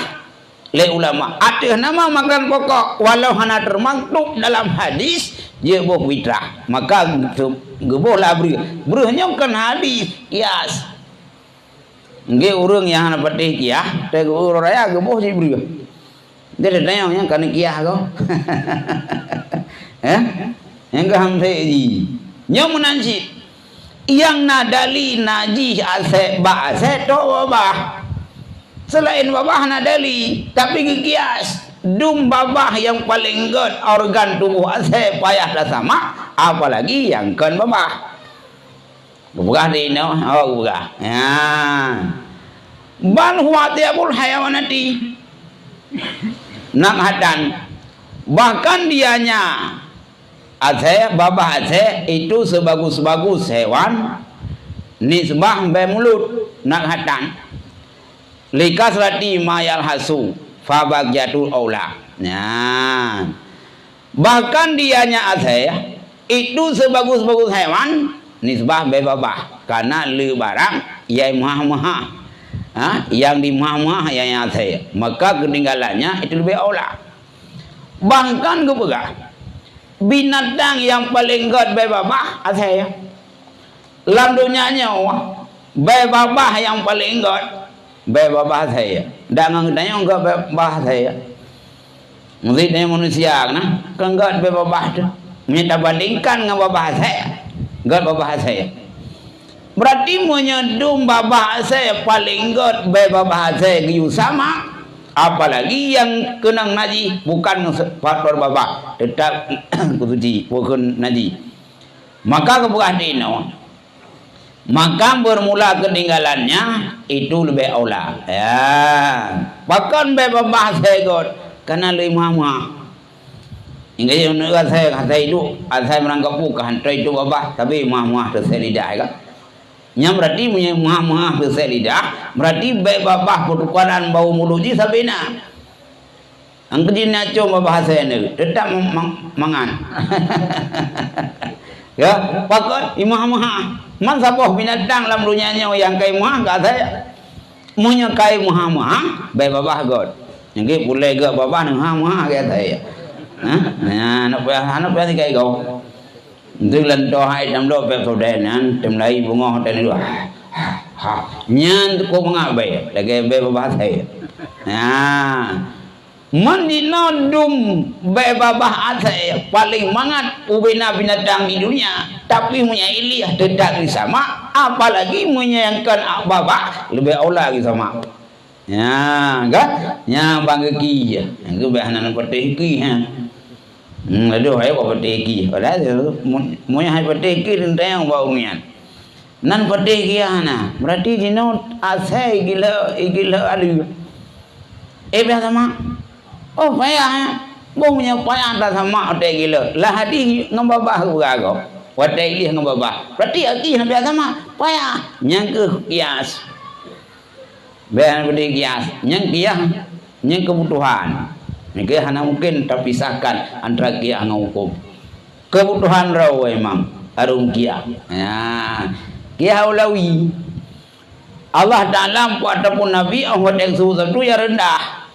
le ulama ada nama makan pokok walau hana termaktub dalam hadis dia buh fitrah maka geboh lah berhanya kan hadis kias. Nggih urang yang hana patih kiah teh urang raya geboh si beri. Dia tanya yang kan kiah kau. Yang kaham seji. Yang menanjit yang nadali najis asep ba asep to babah selain babah nadali tapi kias dum babah yang paling god organ tubuh asep payah dah sama apalagi yang kan babah bukan di no bukan ya ban huwa tiabul hayawanati nak hadan bahkan dianya Azeh, babah azeh itu sebagus-bagus hewan nisbah bemulut nak hatan likas rati mayal hasu fabagyatul aula. Nah, bahkan dianya azeh itu sebagus-bagus hewan nisbah babah karena le barang yang maha-maha yang di maha-maha yang azeh maka ketinggalannya itu lebih aula. Bahkan kepegah binatang yang paling god babah asai lam dunianya babah yang paling god babah asai dak ngandanya enggak babah asai mesti dia manusia kan kan god babah tu minta bandingkan dengan babah asai god babah asai berarti menyedum babah asai paling god babah asai giu sama. Apalagi yang kenang naji bukan faktor babah tetap kutuji bukan naji maka kebukaan dino maka bermula ketinggalannya itu lebih aula ya bahkan babah saya god karena lima hingga yang nak saya kata itu saya merangkap bukan itu babah tapi mah terselidai kan yang berarti punya muha-muha besar lidah berarti baik babah pertukaran bau muluji sabena ang kejina cuma bahasa ini tetap mangan ya pakot muha-muha man sapoh binatang lam dunyanya yang kai muha enggak saya munya kai muha-muha baik babah god yang ke boleh gak babah nang muha kata saya nah anak kai kau Itu lần to hai năm đô về cầu đèn ăn tìm lấy bunga hotel itu nyan tu kau mengabai lagi beba thầy mandino dum beba thầy paling mangat ubina binatang di dunia tapi punya Ilyas tidak sama apalagi menyayangkan babah lebih aula lagi sama Ya, kan? Nya bang ki ya. Ke bahanan pati ki ha. Aduh hai apa pati ki. Pada tu mo hai pati ki rentang bau nian. Nan pati ki ana. Berarti dino asai gila alu. Biasa mak. Oh payah. Bungnya payah tak sama pati gila. Lah hati ngambabah beragam. Pati gila ngambabah. Berarti aki biasa mak payah. Yang ke kias. Bahan beri kias, yang kias, yang kebutuhan. Ini hanya mungkin terpisahkan antara kias dengan hukum. Kebutuhan rawa memang arung kias. Ya, kias ulawi. Allah Taala ataupun Nabi Allah yang sesuatu yang rendah.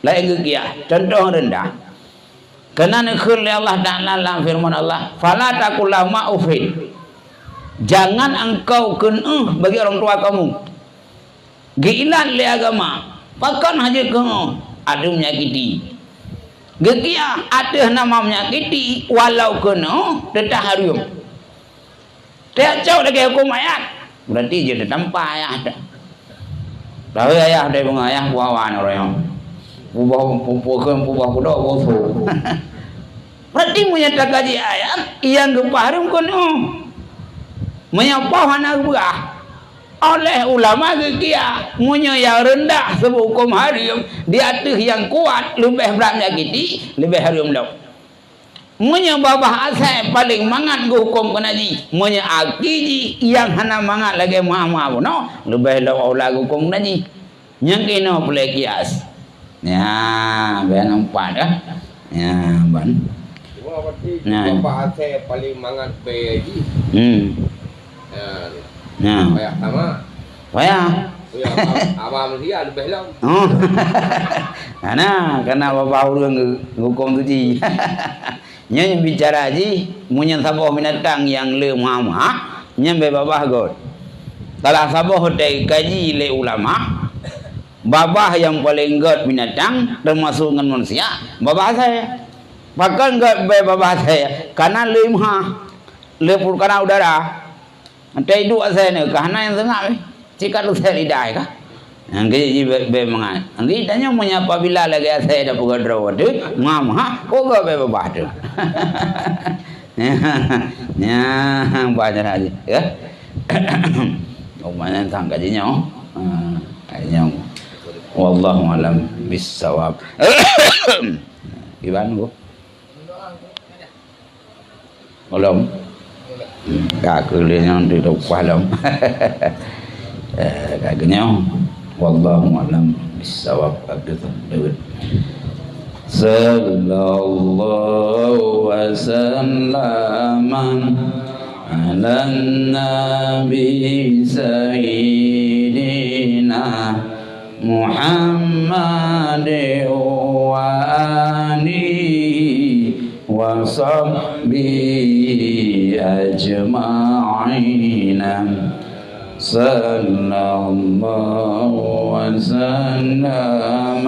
Lain ke kias, contoh rendah. Kerana khulli Allah Taala dalam firman Allah, fala taqul lahuma ufin. Jangan engkau kena bagi orang tua kamu. Gilan le agama, pakan haja kau ada menyakiti. Gekia ada nama menyakiti walau kena tetap harum. Tak jauh lagi hukum ayat. Berarti dia tanpa ayah dah. Tahu ayah dari bunga ayah buawan orang. Pubah kuda bosu. Berarti menyatakan dia ayat yang kepaharum kena. Menyapa anak buah. Oleh ulama gekia munya yang rendah sebab hukum haram di atas yang kuat lebih berat menyakiti lebih haram dah. Munya babah asal paling mangat ke hukum kena ji. Munya aki yang hana mangat lagi maaf no lebih dah ulah hukum kena ji. Yang kena boleh kias. Ya, ben nampak dah. Ya, ban. Cuma berarti babah asal paling mangat be ji. Nah, payah sama. Payah. Ya, abang dia lebih lah. Oh. Karena bapak urang hukum tu ji. Nya bicara ji, munyan sabah binatang yang le mama, nya be babah god. Kalau sabah hotel kaji le ulama, babah yang paling god binatang termasuk dengan manusia, babah saya. Bahkan god be babah saya, karena le le purkana udara. Antai dua saya ni, kerana yang tengah jika tu saya lidah kah? Angki be mangan. Angki tanya menyapa bila lagi saya dah buka draw tu, ngam kok gak be babah tu. Ya, banyak aja, ya. Oh mana tang kajinya? Kajinya. Wallahu alam bisawab. Gimana bu? Belum. Kakaknya di depan lom. Kakaknya, wallahu alam bisawab. Sallallahu wasallam ala nabi sayyidina Muhammad wa alihi wa sahbihi ajma'in. Sallallahu wa sallam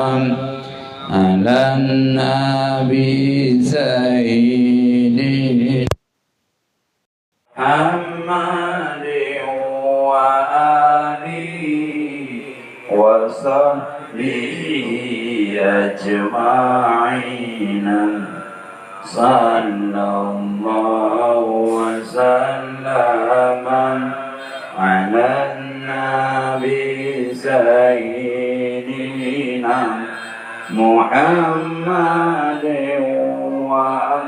ala nabi sayyidina Muhammad wa alihi wa sahbihi ajma'in. Sallallahu wa sallam ala nabi sayyidina Muhammad wa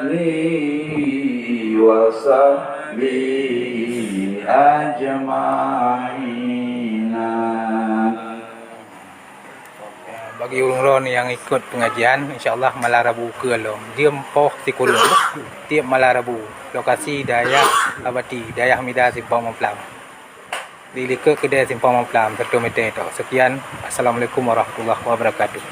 alihi wa sahbihi ajma'in. Bagi ulun yang ikut pengajian, insyaAllah malam Rabu ke lo. Dia empoh Sikulung tiap malam Rabu. Lokasi Dayak Abati, Dayak Mida Simpang Memplam. Di kedai Simpang Memplam, Serta Medan itu. Sekian, Assalamualaikum warahmatullahi wabarakatuh.